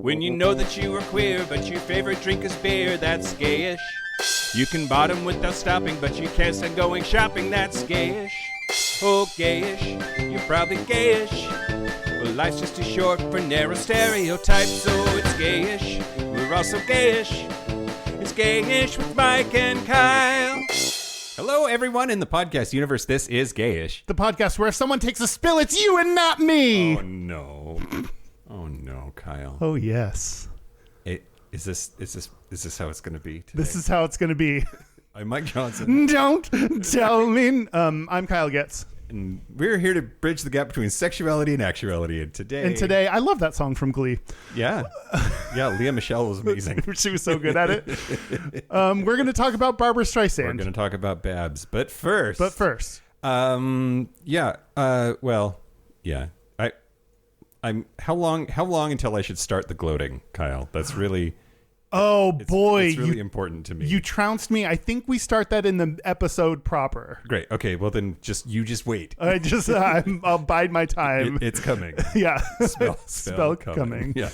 When you know that you are queer, but your favorite drink is beer, that's gayish. You can bottom without stopping, but you can't stand going shopping, that's gayish. Oh, gayish, you're probably gayish. Well, life's just too short for narrow stereotypes, so it's gayish. We're also gayish. It's Gayish with Mike and Kyle. Hello, everyone in the podcast universe. This is Gayish, the podcast where if someone takes a spill, it's you and not me. Oh no! Oh no, Kyle. Oh yes. Is this how it's going to be today? This is how it's going to be. I'm Mike Johnson. Don't tell me. I'm Kyle Getz. And we're here to bridge the gap between sexuality and actuality. And today, I love that song from Glee. Yeah. Yeah, Leah Michele was amazing. She was so good at it. We're going to talk about Barbra Streisand. We're going to talk about Babs. But first. How long until I should start the gloating, Kyle? That's really... It's really important to me. You trounced me. I think we start that in the episode proper. Great. Okay. Well, then just wait. I'll bide my time. It's coming. Yeah. Spell coming. Yeah.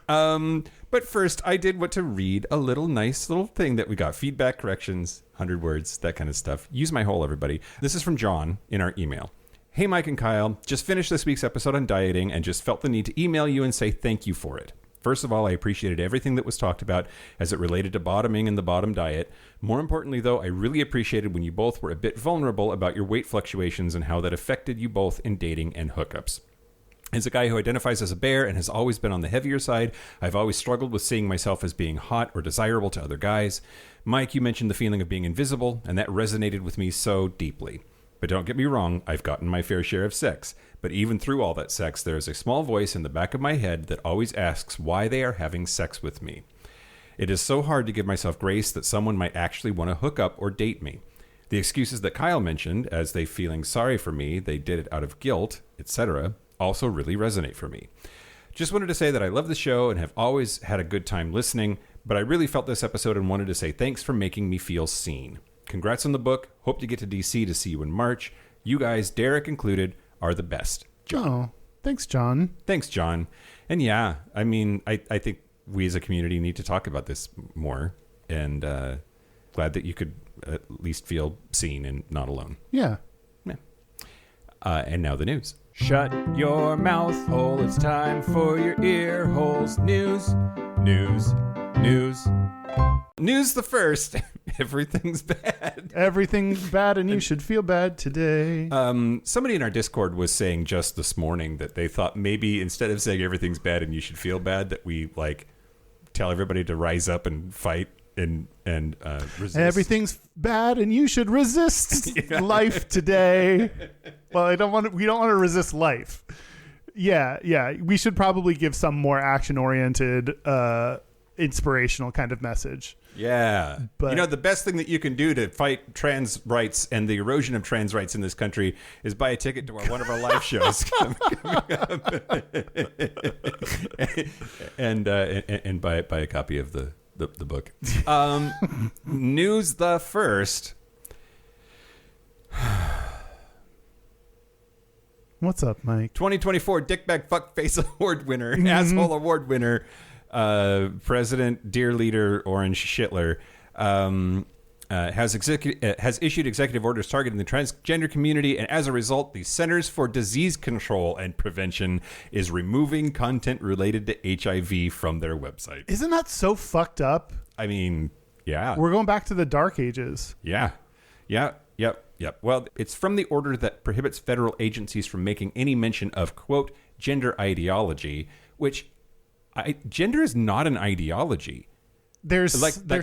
But first, I did want to read a nice little thing that we got. Feedback, corrections, 100 words, that kind of stuff. Use my hole, everybody. This is from John in our email. Hey, Mike and Kyle. Just finished this week's episode on dieting and just felt the need to email you and say thank you for it. First of all, I appreciated everything that was talked about as it related to bottoming and the bottom diet. More importantly, though, I really appreciated when you both were a bit vulnerable about your weight fluctuations and how that affected you both in dating and hookups. As a guy who identifies as a bear and has always been on the heavier side, I've always struggled with seeing myself as being hot or desirable to other guys. Mike, you mentioned the feeling of being invisible, and that resonated with me so deeply. But don't get me wrong, I've gotten my fair share of sex. But even through all that sex, there is a small voice in the back of my head that always asks why they are having sex with me. It is so hard to give myself grace that someone might actually want to hook up or date me. The excuses that Kyle mentioned, as they feeling sorry for me, they did it out of guilt, etc., also really resonate for me. Just wanted to say that I love the show and have always had a good time listening, but I really felt this episode and wanted to say thanks for making me feel seen. Congrats on the book. Hope to get to DC to see you in March. You guys, Derek included, are the best. John. Oh, thanks, John. Thanks, John. And yeah, I mean, I think we as a community need to talk about this more. And glad that you could at least feel seen and not alone. Yeah. And now the news. Shut your mouth hole. It's time for your ear holes. News. News the first. Everything's bad. Everything's bad and you should feel bad today. Somebody in our Discord was saying just this morning that they thought maybe instead of saying everything's bad and you should feel bad, that we tell everybody to rise up and fight and resist. Everything's bad and you should resist life today. Well, we don't want to resist life. Yeah. We should probably give some more action-oriented, inspirational kind of message. Yeah. But the best thing that you can do to fight trans rights and the erosion of trans rights in this country is buy a ticket to one of our live shows coming up. and buy a copy of the book. News the first. What's up, Mike? 2024 Dickbag Fuckface Award winner, Asshole Award winner, President, Dear Leader Orange Shitler, has issued executive orders targeting the transgender community, and as a result, the Centers for Disease Control and Prevention is removing content related to HIV from their website. Isn't that so fucked up? I mean, yeah. We're going back to the dark ages. Yeah. Yep. Well, it's from the order that prohibits federal agencies from making any mention of, quote, gender ideology, which gender is not an ideology. There's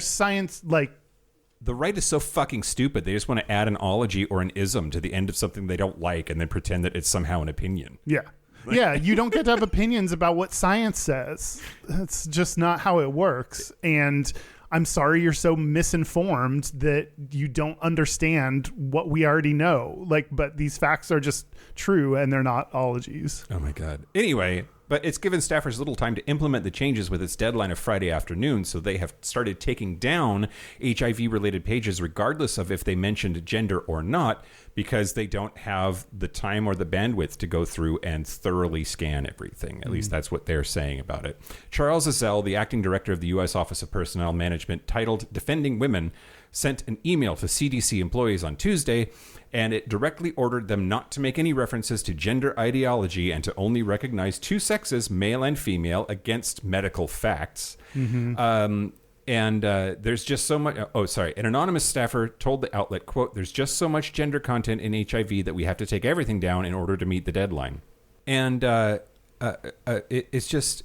science, the right is so fucking stupid. They just want to add an ology or an ism to the end of something they don't like and then pretend that it's somehow an opinion. Yeah. Yeah, you don't get to have opinions about what science says. That's just not how it works. And I'm sorry you're so misinformed that you don't understand what we already know. But these facts are just true and they're not ologies. Oh my God. Anyway, But it's given staffers little time to implement the changes with its deadline of Friday afternoon, so they have started taking down HIV-related pages regardless of if they mentioned gender or not, because they don't have the time or the bandwidth to go through and thoroughly scan everything. At least that's what they're saying about it. Charles Ezell, the acting director of the U.S. Office of Personnel Management, titled Defending Women, sent an email to CDC employees on Tuesday, and it directly ordered them not to make any references to gender ideology and to only recognize two sexes, male and female, against medical facts. There's just so much... An anonymous staffer told the outlet, quote, "There's just so much gender content in HIV that we have to take everything down in order to meet the deadline." And it's just...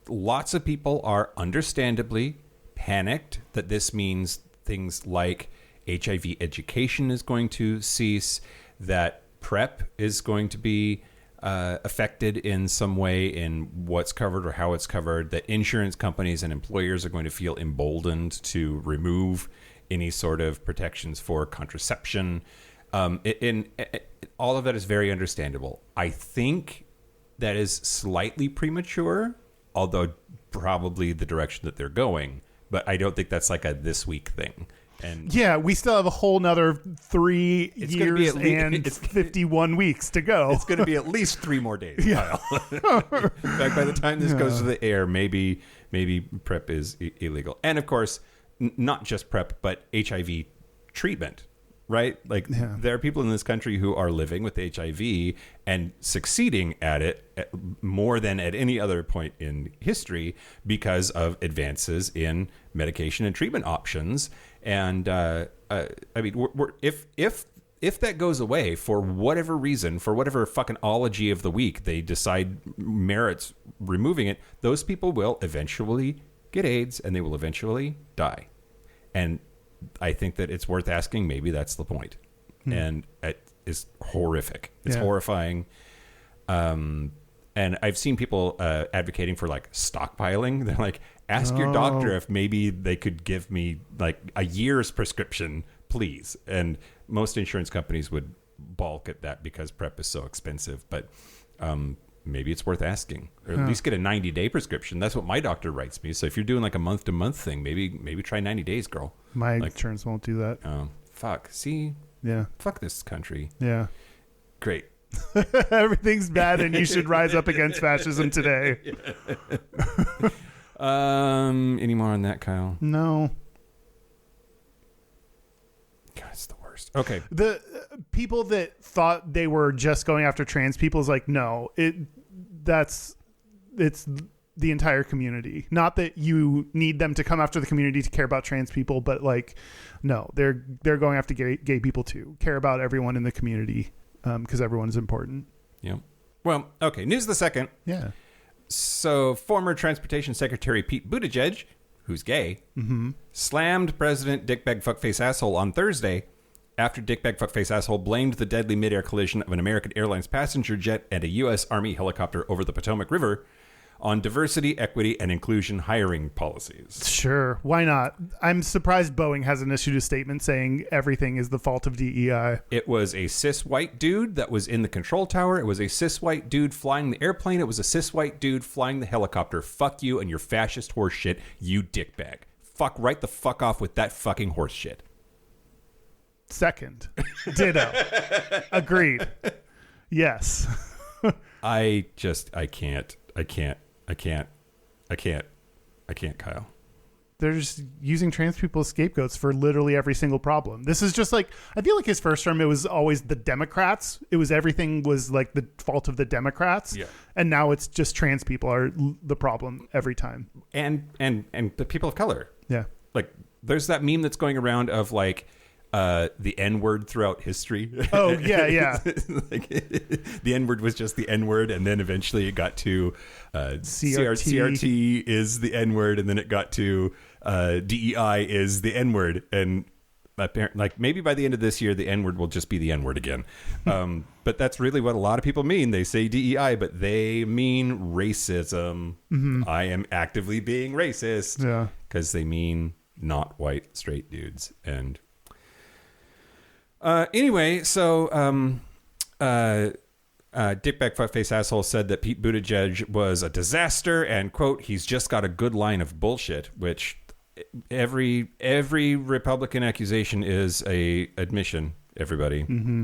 Lots of people are understandably panicked that this means things like HIV education is going to cease, that PrEP is going to be affected in some way in what's covered or how it's covered, that insurance companies and employers are going to feel emboldened to remove any sort of protections for contraception. All of that is very understandable. I think that is slightly premature, although probably the direction that they're going. But I don't think that's like a this week thing. And yeah, we still have a whole nother 3 years and 51 weeks to go. It's going to be at least 3 more days, Kyle. In fact, by the time this goes to the air, maybe PrEP is illegal. And of course, not just PrEP, but HIV treatment, right? Like there are people in this country who are living with HIV and succeeding at it more than at any other point in history because of advances in medication and treatment options. And I mean, if that goes away for whatever reason, for whatever fucking ology of the week they decide merits removing it, those people will eventually get AIDS and they will eventually die. And I think that it's worth asking. Maybe that's the point. And it is horrific. It's horrifying. And I've seen people advocating for like stockpiling. They're like, ask your doctor if maybe they could give me like a year's prescription, please. And most insurance companies would balk at that because PrEP is so expensive. But maybe it's worth asking, or at least get a 90-day prescription. That's what my doctor writes me. So if you're doing like a month-to-month thing, maybe try 90 days, girl. My insurance won't do that. Oh, fuck. See? Yeah. Fuck this country. Yeah. Great. Everything's bad and you should rise up against fascism today. Any more on that, Kyle? No. God, it's the worst. Okay. The people that thought they were just going after trans people is like, no, it's the entire community. Not that you need them to come after the community to care about trans people, but like, no, they're going after gay people too. Care about everyone in the community because everyone is important. Yeah. Well, okay. News of the second. Yeah. So former Transportation Secretary Pete Buttigieg, who's gay, slammed President Dickbag Fuckface Asshole on Thursday after Dickbag Fuckface Asshole blamed the deadly midair collision of an American Airlines passenger jet and a U.S. Army helicopter over the Potomac River on diversity, equity, and inclusion hiring policies. Sure. Why not? I'm surprised Boeing hasn't issued a statement saying everything is the fault of DEI. It was a cis white dude that was in the control tower. It was a cis white dude flying the airplane. It was a cis white dude flying the helicopter. Fuck you and your fascist horse shit, you dickbag. Fuck right the fuck off with that fucking horse shit. Second. Ditto. Agreed. Yes. I can't, Kyle. They're just using trans people as scapegoats for literally every single problem. This is just like, I feel like his first term, it was always the Democrats. It was everything was like the fault of the Democrats. Yeah. And now it's just trans people are the problem every time. And the people of color. Yeah. Like there's that meme that's going around of like, the N-word throughout history. Oh, yeah, yeah. Like, the N-word was just the N-word, and then eventually it got to CRT is the N-word, and then it got to DEI is the N-word, and like maybe by the end of this year, the N-word will just be the N-word again. But that's really what a lot of people mean. They say DEI, but they mean racism. Mm-hmm. I am actively being racist. Yeah. Because they mean not white, straight dudes, and... anyway, so Dickbag Fuckface Asshole said that Pete Buttigieg was a disaster and, quote, he's just got a good line of bullshit, which every Republican accusation is a admission, everybody. Mm-hmm.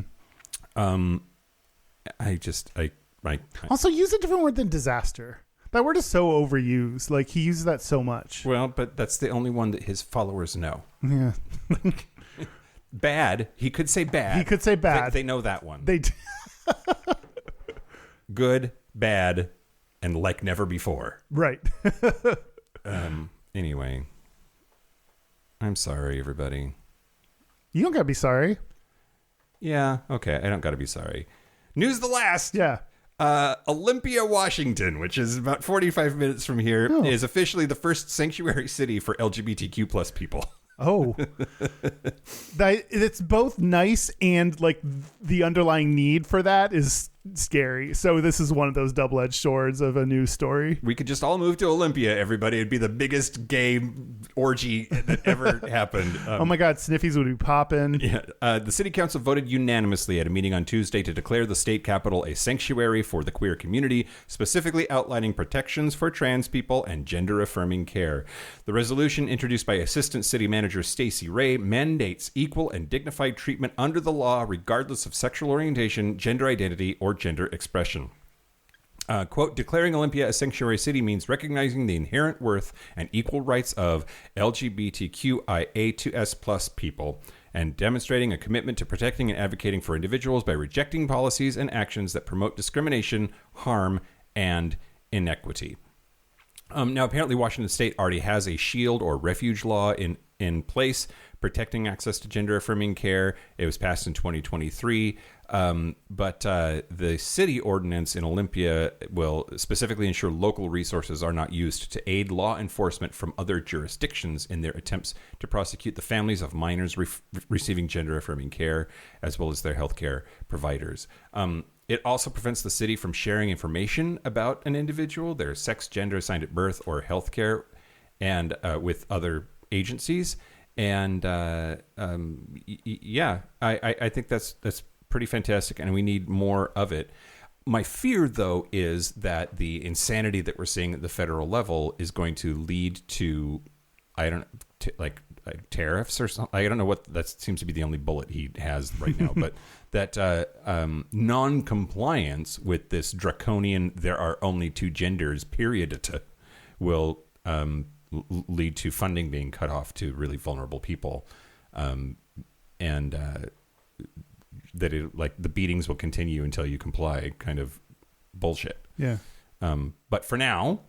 Also use a different word than disaster. That word is so overused. Like, he uses that so much. Well, but that's the only one that his followers know. Yeah. Bad. He could say bad. He could say bad. They know that one. They Good, bad, and like never before. Right. Anyway. I'm sorry, everybody. You don't gotta be sorry. Yeah, okay. I don't gotta be sorry. News the last. Yeah. Olympia, Washington, which is about 45 minutes from here, is officially the first sanctuary city for LGBTQ plus people. Oh, it's both nice and like the underlying need for that is scary. So this is one of those double-edged swords of a news story. We could just all move to Olympia, everybody. It'd be the biggest gay orgy that ever happened. Oh my God, sniffies would be popping. Yeah. The city council voted unanimously at a meeting on Tuesday to declare the state capital a sanctuary for the queer community, specifically outlining protections for trans people and gender-affirming care. The resolution, introduced by Assistant City Manager Stacey Ray, mandates equal and dignified treatment under the law regardless of sexual orientation, gender identity, or gender expression. Quote, declaring Olympia a sanctuary city means recognizing the inherent worth and equal rights of LGBTQIA2S plus people and demonstrating a commitment to protecting and advocating for individuals by rejecting policies and actions that promote discrimination, harm, and inequity. Now, apparently Washington State already has a shield or refuge law in place protecting access to gender-affirming care. It was passed in 2023. But the city ordinance in Olympia will specifically ensure local resources are not used to aid law enforcement from other jurisdictions in their attempts to prosecute the families of minors receiving gender-affirming care, as well as their healthcare providers. It also prevents the city from sharing information about an individual, their sex, gender assigned at birth, or healthcare, and with other agencies. And I think that's pretty fantastic, and we need more of it. My fear, though, is that the insanity that we're seeing at the federal level is going to lead to, tariffs or something. I don't know what, that seems to be the only bullet he has right now, but that non-compliance with this draconian, there are only two genders, period, will lead to funding being cut off to really vulnerable people. That the beatings will continue until you comply kind of bullshit. Yeah. But for now,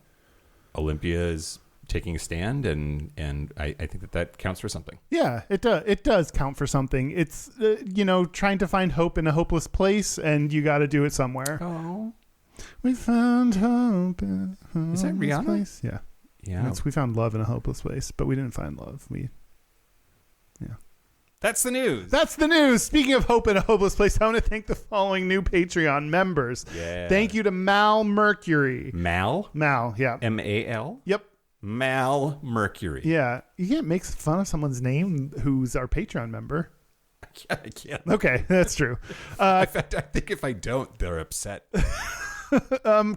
Olympia is taking a stand, and I think that counts for something. Yeah, it does. It does count for something. It's, trying to find hope in a hopeless place, and you got to do it somewhere. Oh. We found hope in a hopeless Is that Rihanna? place. Yeah. Yeah. We found love in a hopeless place, but we didn't find love. That's the news. That's the news. Speaking of hope in a hopeless place, I want to thank the following new Patreon members. Yeah. Thank you to Mal Mercury. Mal, yeah. M-A-L? Yep. Mal Mercury. Yeah. You can't make fun of someone's name who's our Patreon member. I can't. Okay, that's true. In fact, I think if I don't, they're upset.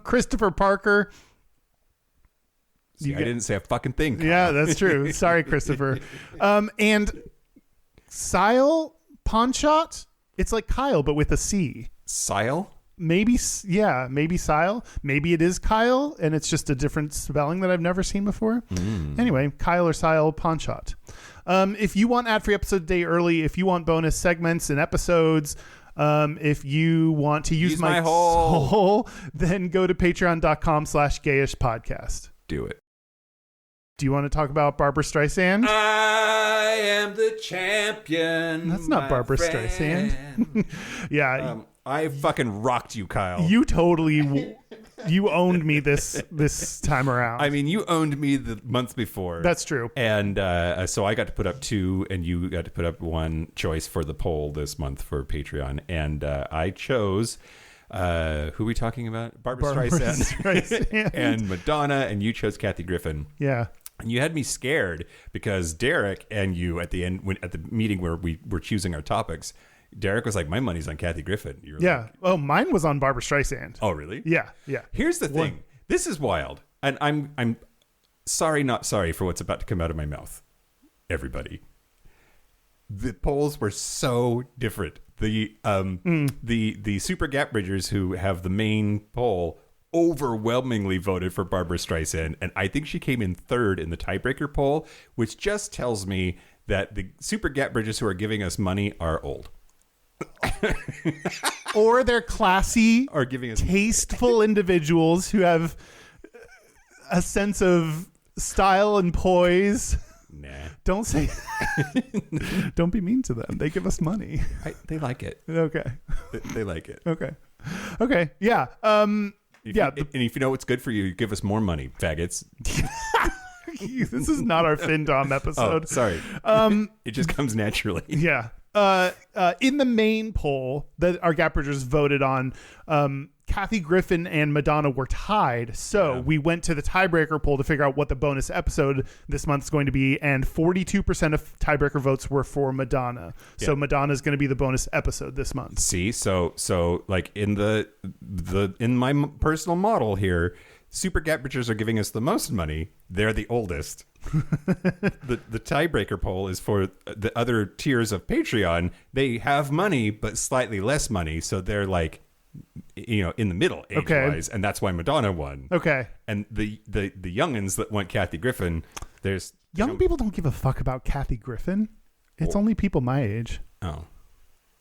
Christopher Parker. See, I didn't say a fucking thing, Kyle. Yeah, that's true. Sorry, Christopher. And Sile Ponchot. It's like Kyle, but with a C. Sile? Maybe Sile. Maybe it is Kyle, and it's just a different spelling that I've never seen before. Anyway, Kyle or Sile Ponchot. If you want ad-free episode day early, if you want bonus segments and episodes, if you want to use my hole, then go to patreon.com/Gayish podcast. Do it. Do you want to talk about Barbra Streisand? I am the champion. That's not Barbra Streisand. Yeah. I fucking rocked you, Kyle. You totally, you owned me this time around. I mean, you owned me the month before. That's true. And so I got to put up 2, and you got to put up 1 choice for the poll this month for Patreon. And I chose... who are we talking about? Barbra Streisand. And Madonna, and you chose Kathy Griffin. Yeah. And you had me scared because Derek and you at the end, at the meeting where we were choosing our topics, Derek was like, my money's on Kathy Griffin. You were Yeah. like, Oh, mine was on Barbra Streisand. oh, really? Yeah. Yeah. Here's the thing. This is wild. And I'm sorry, not sorry for what's about to come out of my mouth. Everybody. The polls were so different. The super gap bridgers who have the main poll overwhelmingly voted for Barbra Streisand, and I think she came in third in the tiebreaker poll, which just tells me that the super gap bridgers who are giving us money are old. Or they're classy, Are giving us tasteful individuals who have a sense of style and poise. Nah. Don't say don't be mean to them. They give us money. They like it. Okay. They like it. Okay. Yeah. And if you know what's good for you, give us more money, faggots. This is not our FinDom episode. Oh, sorry. It just comes naturally. Yeah. In the main poll that our gap bridgers voted on, Kathy Griffin and Madonna were tied. So we went to the tiebreaker poll to figure out what the bonus episode this month is going to be, and 42% of tiebreaker votes were for Madonna. Yeah. So Madonna is going to be the bonus episode this month. See, so like in in my personal model here, super gap bridgers are giving us the most money. They're the oldest. The tiebreaker poll is for the other tiers of Patreon. They have money, but slightly less money. So they're like, in the middle age-wise, and that's why Madonna won. Okay. And the youngins that want Kathy Griffin, there's... Young people don't give a fuck about Kathy Griffin. It's only people my age. Oh,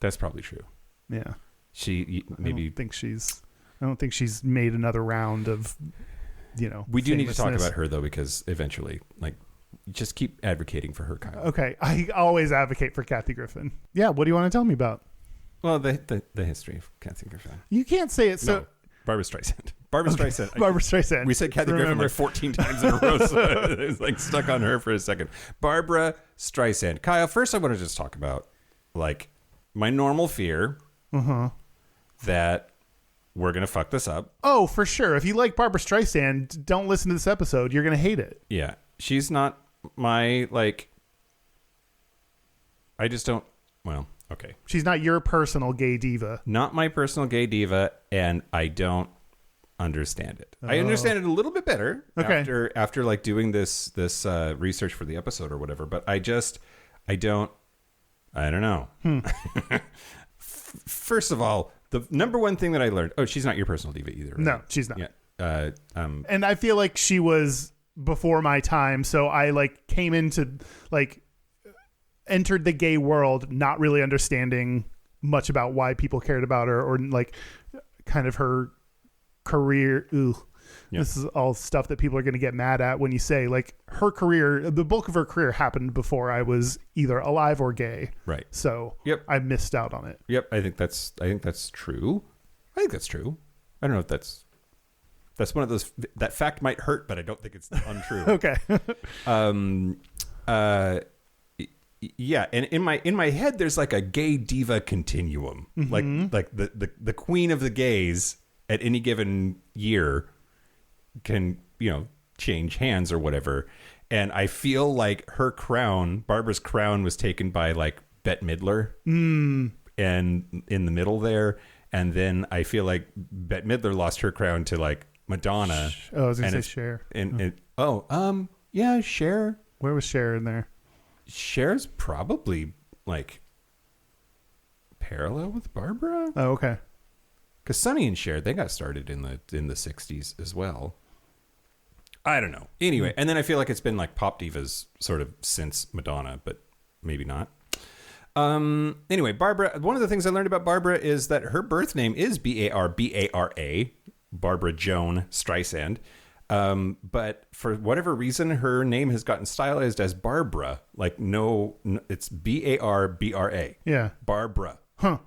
that's probably true. Yeah. She maybe... I don't think she's made another round of, We do need to talk about her, though, because eventually, just keep advocating for her, Kyle. Okay. I always advocate for Kathy Griffin. Yeah. What do you want to tell me about? Well, the history of Kathy Griffin. You can't say it. So no, Barbra Streisand. Barbra Streisand. Barbra Streisand. We said Kathy Griffin like 14 times in a row, so it was like stuck on her for a second. Barbra Streisand. Kyle, first I want to just talk about my normal fear that we're going to fuck this up. Oh, for sure. If you like Barbra Streisand, don't listen to this episode. You're going to hate it. Yeah. She's not my, I just don't, well, okay. She's not your personal gay diva. Not my personal gay diva, and I don't understand it. I understand it a little bit better after doing this research for the episode or whatever, but I don't know. First of all, the number one thing that I learned, she's not your personal diva either, right? No, she's not. Yeah. And I feel like she was before my time, so I came into entered the gay world not really understanding much about why people cared about her or kind of her career. Ooh. Yeah. This is all stuff that people are going to get mad at when you say her career, the bulk of her career happened before I was either alive or gay. Right. So I missed out on it. Yep. I think that's true. I think that's true. I don't know if that's one of those, that fact might hurt, but I don't think it's untrue. Okay. Yeah, and in my head, there's a gay diva continuum, like the queen of the gays at any given year can change hands or whatever, and I feel like her crown, Barbara's crown, was taken by Bette Midler, and in the middle there, and then I feel like Bette Midler lost her crown to Madonna. Oh, I was gonna say Cher. Yeah, Cher. Where was Cher in there? Cher's probably parallel with Barbara. Oh, okay. Because Sonny and Cher, they got started in the 60s as well. I don't know. Anyway, and then I feel like it's been pop divas sort of since Madonna, but maybe not. Anyway, Barbara. One of the things I learned about Barbara is that her birth name is Barbra, Barbra Joan Streisand. But for whatever reason, her name has gotten stylized as Barbra. No, it's Barbra. Yeah. Barbara. Huh.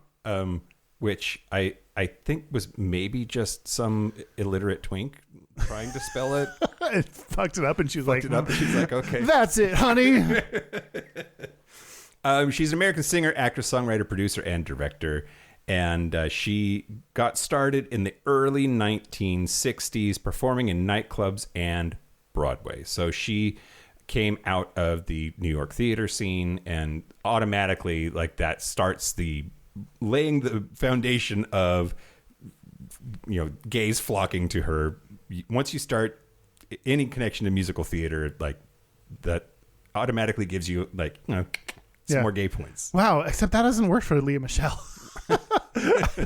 Which I think was maybe just some illiterate twink trying to spell it. It fucked it up, and she's like, okay. That's it, honey. She's an American singer, actress, songwriter, producer, and director. And she got started in the early 1960s performing in nightclubs and Broadway. So she came out of the New York theater scene, and automatically that starts the laying the foundation of, gays flocking to her. Once you start any connection to musical theater, like that automatically gives you some more gay points. Wow, except that doesn't work for Leah Michelle. I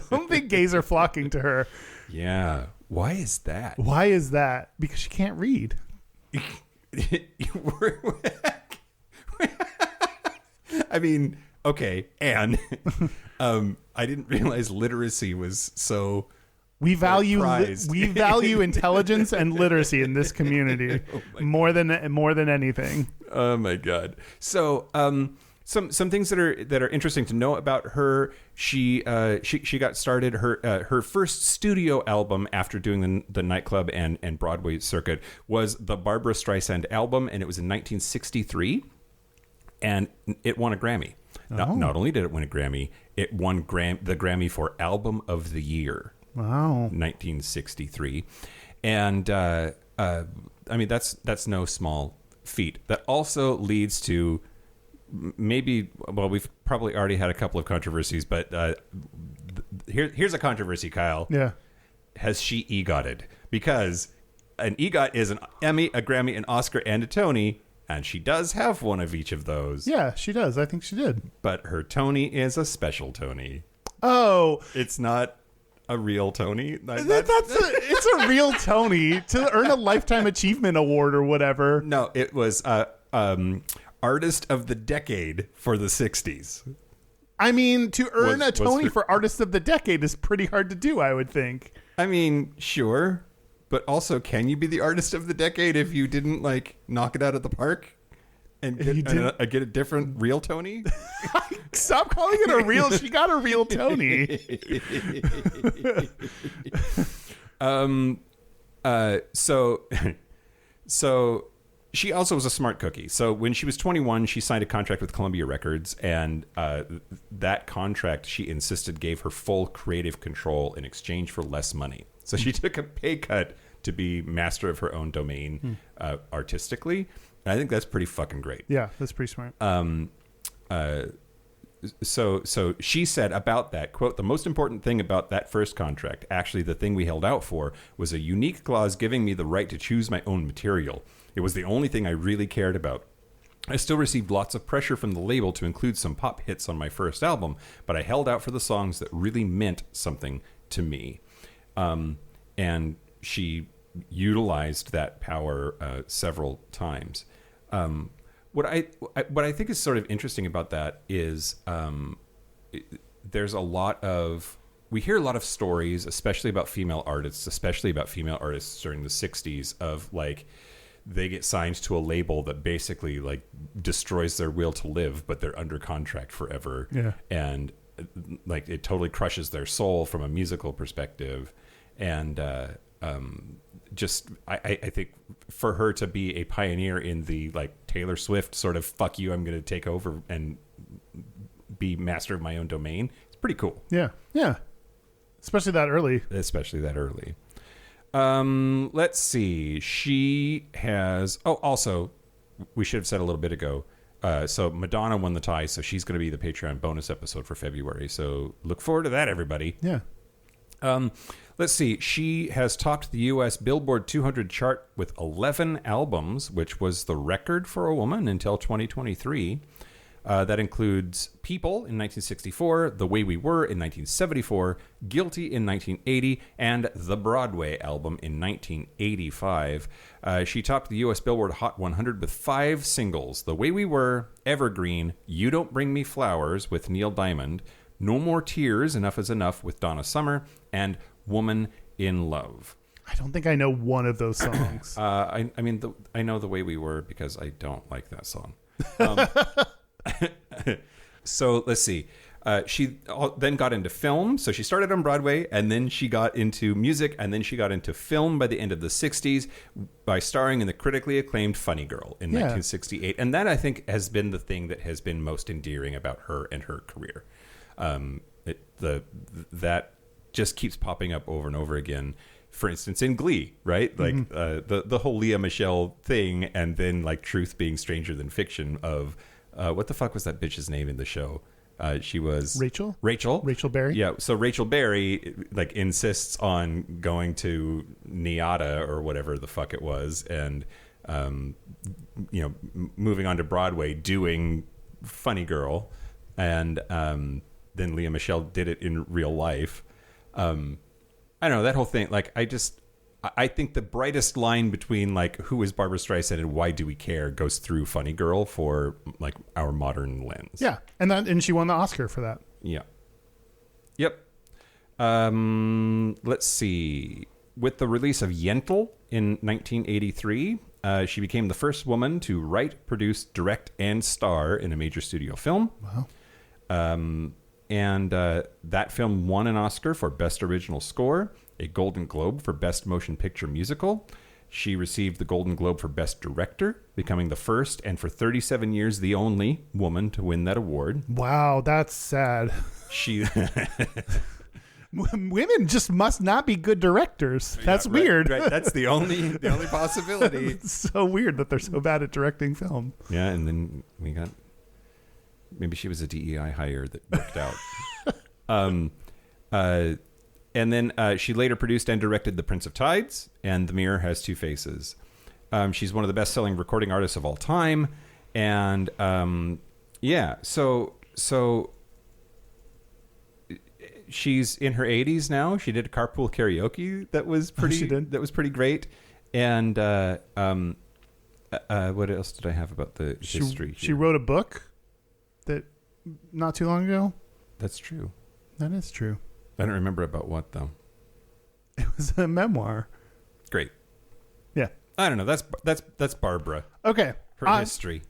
don't think gays are flocking to her. Yeah. Why is that? Because she can't read. I mean, okay, and I didn't realize literacy was so. We value intelligence and literacy in this community more than anything. Oh my god! So some things that are interesting to know about her. She got started her first studio album after doing the nightclub and Broadway circuit was the Barbra Streisand album, and it was in 1963, and it won a Grammy. Not only did it win a Grammy, it won the Grammy for Album of the Year. Wow. 1963. And I mean that's no small feat. That also leads to we've probably already had a couple of controversies, but here's a controversy, Kyle. Yeah. Has she EGOTed? Because an EGOT is an Emmy, a Grammy, an Oscar, and a Tony, and she does have one of each of those. Yeah, she does. I think she did. But her Tony is a special Tony. Oh. It's not a real Tony. It's a real Tony to earn a Lifetime Achievement Award or whatever. No, it was Artist of the Decade for the 60s. I mean, to earn a Tony for Artist of the Decade is pretty hard to do, I would think. I mean, sure. But also, can you be the Artist of the Decade if you didn't, knock it out of the park? And get a different real Tony? Stop calling it a real. She got a real Tony. So she also was a smart cookie. So when she was 21, she signed a contract with Columbia Records, and that contract, she insisted, gave her full creative control in exchange for less money. So she took a pay cut to be master of her own domain artistically. And I think that's pretty fucking great. Yeah, that's pretty smart. So she said about that, quote, "The most important thing about that first contract, actually the thing we held out for, was a unique clause giving me the right to choose my own material. It was the only thing I really cared about. I still received lots of pressure from the label to include some pop hits on my first album, but I held out for the songs that really meant something to me." And she utilized that power several times. What I think is sort of interesting about that is there's a lot of, we hear a lot of stories, especially about female artists during the 60s of they get signed to a label that basically destroys their will to live, but they're under contract forever. Yeah. And it totally crushes their soul from a musical perspective. And I think for her to be a pioneer in the Taylor Swift sort of fuck you, I'm going to take over and be master of my own domain, it's pretty cool. Yeah. Especially that early. Let's see. She has. Oh, also, we should have said a little bit ago. So Madonna won the tie, so she's going to be the Patreon bonus episode for February. So look forward to that, everybody. Yeah. Let's see. She has topped the U.S. Billboard 200 chart with 11 albums, which was the record for a woman until 2023. That includes People in 1964, The Way We Were in 1974, Guilty in 1980, and The Broadway album in 1985. She topped the U.S. Billboard Hot 100 with 5 singles: The Way We Were, Evergreen, You Don't Bring Me Flowers with Neil Diamond, No More Tears, Enough Is Enough with Donna Summer, and Woman in Love. I don't think I know one of those songs. I know The Way We Were because I don't like that song. So let's see. She then got into film. So she started on Broadway, and then she got into music, and then she got into film by the end of the 60s by starring in the critically acclaimed Funny Girl in 1968. And that, I think, has been the thing that has been most endearing about her and her career. That just keeps popping up over and over again. For instance, in Glee, right? The whole Leah Michelle thing, and then truth being stranger than fiction of what the fuck was that bitch's name in the show? She was Rachel Berry. Yeah. So Rachel Berry like insists on going to NIADA or whatever the fuck it was, and moving on to Broadway doing Funny Girl, and then Lea Michele did it in real life. I don't know, that whole thing. Like, I think the brightest line between like who is Barbra Streisand and why do we care goes through Funny Girl for like our modern lens. Yeah, and she won the Oscar for that. Yeah. Yep. Let's see. With the release of Yentl in 1983, she became the first woman to write, produce, direct, and star in a major studio film. Wow. And that film won an Oscar for Best Original Score, a Golden Globe for Best Motion Picture Musical. She received the Golden Globe for Best Director, becoming the first and for 37 years the only woman to win that award. Wow, that's sad. Women just must not be good directers. That's weird. Right. That's the only possibility. It's so weird that they're so bad at directing film. Yeah, and then we got... Maybe she was a DEI hire that worked out. And then she later produced and directed The Prince of Tides and The Mirror Has Two Faces. She's one of the best-selling recording artists of all time. And so she's in her 80s now. She did a carpool karaoke that was pretty great. And what else did I have about the history? She wrote a book that not too long ago. That's true. That is true. I don't remember about what though. It was a memoir. Great. Yeah. I don't know. That's Barbra. Okay. Her history.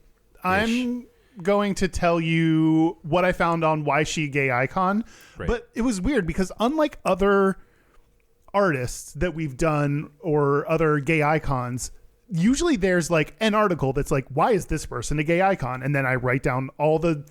I'm going to tell you what I found on Why She Gay Icon. Right. But it was weird because unlike other artists that we've done or other gay icons, usually there's like an article that's like, why is this person a gay icon? And then I write down all the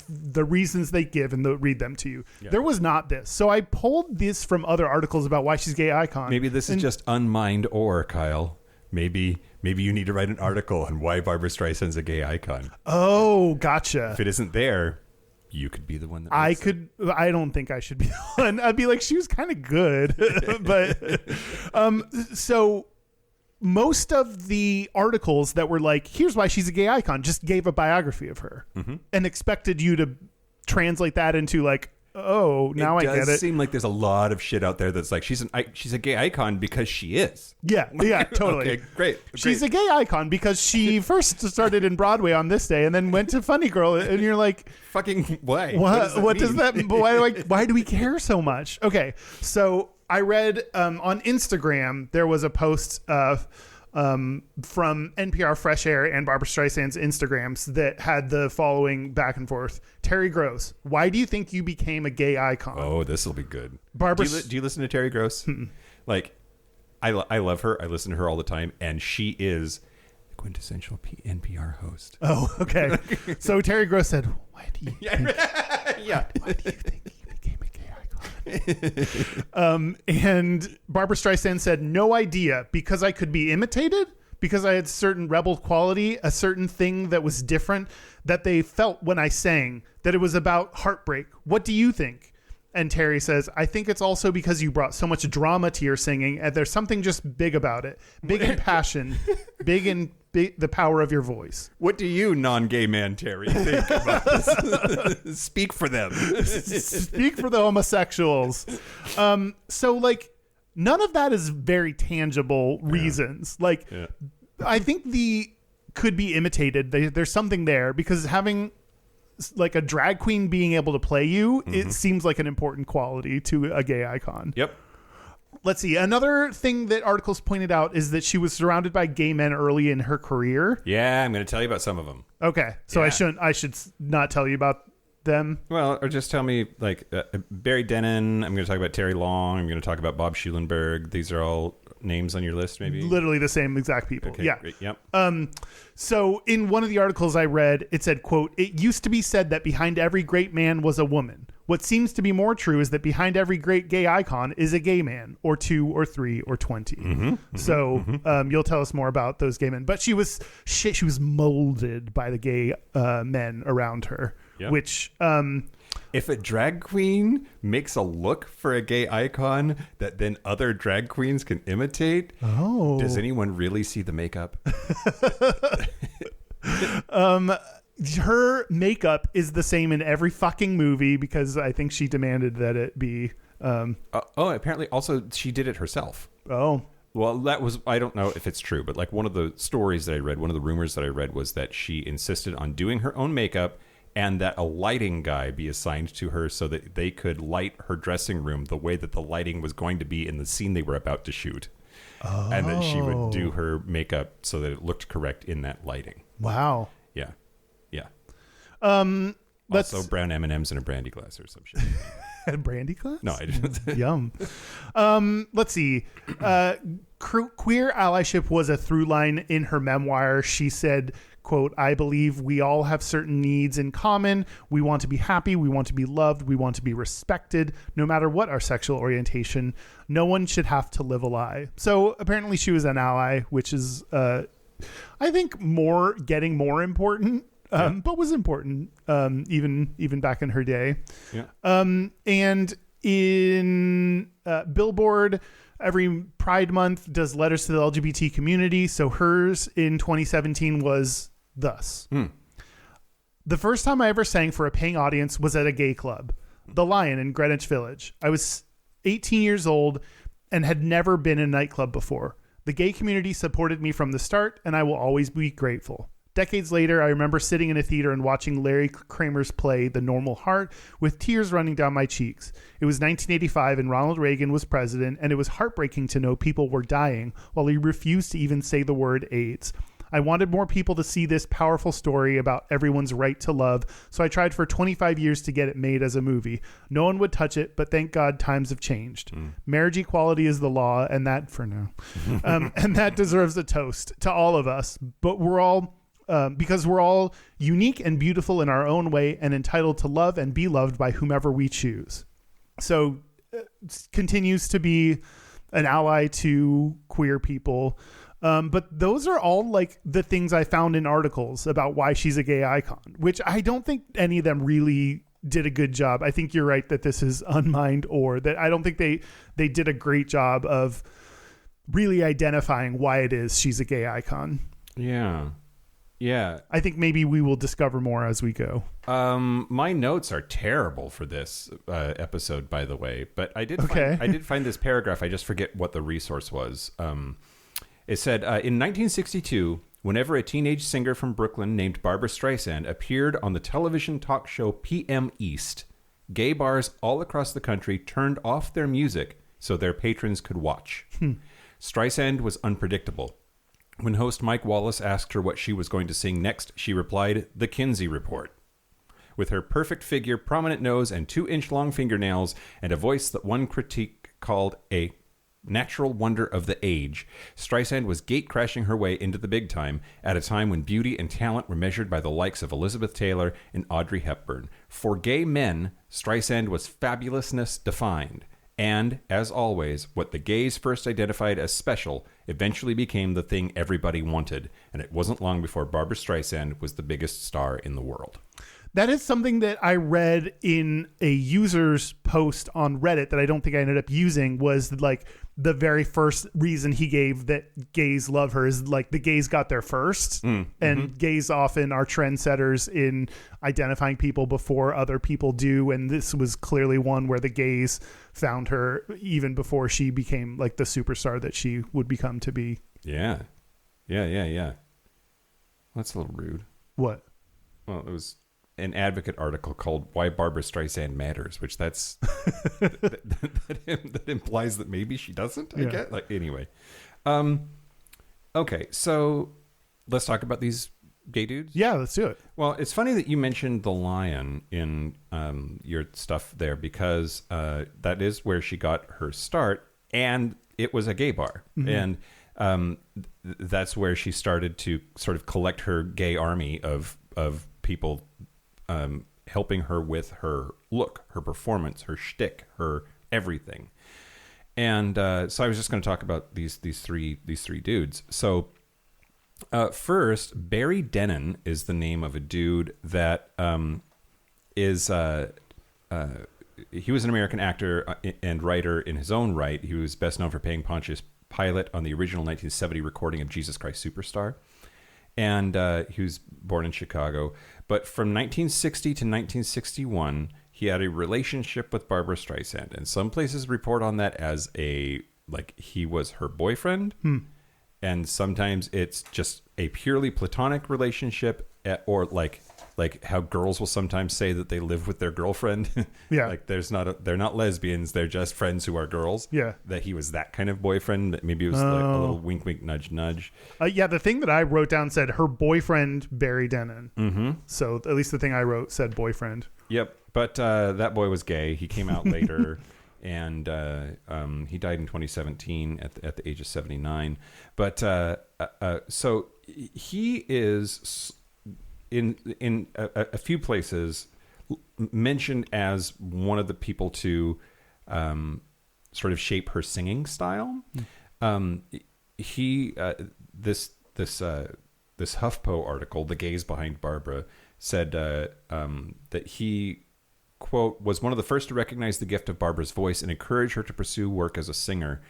reasons they give and read them to you. Yeah. There was not this. So I pulled this from other articles about why she's gay icon. Maybe this is just unmined or Kyle. Maybe you need to write an article on why Barbra Streisand's a gay icon. Oh, gotcha. If it isn't there, you could be the one that I don't think I should be the one. I'd be like, she was kind of good. But so most of the articles that were like, here's why she's a gay icon, just gave a biography of her and expected you to translate that into like, oh, now I get it. It does seem like there's a lot of shit out there that's like, she's a gay icon because she is. Yeah, totally. Okay, great. She's a gay icon because she first started in Broadway on this day and then went to Funny Girl, and you're like, fucking why? What does that mean? Why do we care so much? Okay, so I read on Instagram there was a post from NPR Fresh Air and Barbra Streisand's Instagrams that had the following back and forth. Terry Gross, why do you think you became a gay icon? Oh, this will be good. Barbra, do you listen to Terry Gross? Like, I love her. I listen to her all the time, and she is the quintessential NPR host. Oh, okay. So Terry Gross said, why do you think? Why do you think? And Barbra Streisand said, no idea, because I could be imitated, because I had certain rebel quality, a certain thing that was different that they felt when I sang, that it was about heartbreak. What do you think? And Terry says, I think it's also because you brought so much drama to your singing, and there's something just big about it. Big in passion, big in the power of your voice. What do you, non-gay man Terry, think about this? Speak for them. Speak for the homosexuals. So, like, none of that is very tangible reasons. Like, I think could be imitated. There's something there, because having like a drag queen being able to play you, it seems like an important quality to a gay icon. Yep. Let's see. Another thing that articles pointed out is that she was surrounded by gay men early in her career. Yeah, I'm going to tell you about some of them. Okay. So I should not tell you about them. Well, or just tell me, like, Barry Denon. I'm going to talk about Terry Long. I'm going to talk about Bob Schulenberg. These are all names on your list, maybe? Literally the same exact people. Okay, yeah. Great. Yep. So in one of the articles I read, it said, quote, it used to be said that behind every great man was a woman. What seems to be more true is that behind every great gay icon is a gay man, or 2 or 3 or 20. You'll tell us more about those gay men. But she was molded by the gay men around her, which If a drag queen makes a look for a gay icon that then other drag queens can imitate, does anyone really see the makeup? Her makeup is the same in every fucking movie because I think she demanded that it be. Apparently also she did it herself. Oh. Well, that was, I don't know if it's true, but like one of the stories that I read, one of the rumors that I read was that she insisted on doing her own makeup and that a lighting guy be assigned to her so that they could light her dressing room the way that the lighting was going to be in the scene they were about to shoot. Oh. And that she would do her makeup so that it looked correct in that lighting. Wow. Yeah. Yeah. Also brown M&Ms in a brandy glass or some shit. A brandy glass? No, I didn't. Yum. Let's see. Queer allyship was a through line in her memoir. She said, quote, "I believe we all have certain needs in common. We want to be happy. We want to be loved. We want to be respected, no matter what our sexual orientation. No one should have to live a lie." So apparently she was an ally, which is, I think, getting more important. But was important even back in her day. Yeah. And in Billboard, every Pride Month does letters to the LGBT community. So hers in 2017 was thus. The first time I ever sang for a paying audience was at a gay club, The Lion in Greenwich Village. I was 18 years old and had never been in a nightclub before. The gay community supported me from the start, and I will always be grateful. Decades later, I remember sitting in a theater and watching Larry Kramer's play The Normal Heart with tears running down my cheeks. It was 1985 and Ronald Reagan was president, and it was heartbreaking to know people were dying while he refused to even say the word AIDS. I wanted more people to see this powerful story about everyone's right to love, so I tried for 25 years to get it made as a movie. No one would touch it, but thank God times have changed. Marriage equality is the law, and that for now. And that deserves a toast to all of us, but we're all... because we're all unique and beautiful in our own way and entitled to love and be loved by whomever we choose. So continues to be an ally to queer people. But those are all like the things I found in articles about why she's a gay icon, which I don't think any of them really did a good job. I think you're right that this is unmined, or that I don't think they did a great job of really identifying why it is she's a gay icon. Yeah. Yeah. I think maybe we will discover more as we go. My notes are terrible for this episode, by the way, but I did find this paragraph. I just forget what the resource was. It said, in 1962, whenever a teenage singer from Brooklyn named Barbra Streisand appeared on the television talk show PM East, gay bars all across the country turned off their music so their patrons could watch. Streisand was unpredictable. When host Mike Wallace asked her what she was going to sing next, she replied, "The Kinsey Report." With her perfect figure, prominent nose, and 2-inch-long fingernails, and a voice that one critique called a natural wonder of the age, Streisand was gate-crashing her way into the big time at a time when beauty and talent were measured by the likes of Elizabeth Taylor and Audrey Hepburn. For gay men, Streisand was fabulousness defined. And, as always, what the gays first identified as special eventually became the thing everybody wanted. And it wasn't long before Barbra Streisand was the biggest star in the world. That is something that I read in a user's post on Reddit that I don't think I ended up using, was like the very first reason he gave that gays love her is like the gays got there first. And gays often are trendsetters in identifying people before other people do. And this was clearly one where the gays found her even before she became like the superstar that she would become to be. Yeah. That's a little rude. What? Well, it was an Advocate article called "Why Barbra Streisand Matters," which that implies that maybe she doesn't. I guess. Like, anyway. Okay, so let's talk about these gay dudes. Yeah, let's do it. Well, it's funny that you mentioned the Lion in your stuff there, because that is where she got her start, and it was a gay bar, and that's where she started to sort of collect her gay army of people helping her with her look, her performance, her shtick, her everything. And so I was just going to talk about these three dudes. So first, Barry Denon is the name of a dude that is he was an American actor and writer in his own right. He was best known for playing Pontius Pilate on the original 1970 recording of Jesus Christ Superstar. And he was born in Chicago. But from 1960 to 1961, he had a relationship with Barbra Streisand. And some places report on that as he was her boyfriend. And sometimes it's just a purely platonic relationship, or like how girls will sometimes say that they live with their girlfriend. Yeah. They're not lesbians. They're just friends who are girls. Yeah. That he was that kind of boyfriend. That maybe it was like a little wink, wink, nudge, nudge. Yeah. The thing that I wrote down said her boyfriend, Barry Dennen. Mm-hmm. So at least the thing I wrote said boyfriend. Yep. But that boy was gay. He came out later. And he died in 2017 at the age of 79. But so he is in a few places mentioned as one of the people to sort of shape her singing style. This HuffPo article, "The Gays Behind Barbra," said that he, quote, was one of the first to recognize the gift of Barbra's voice and encourage her to pursue work as a singer.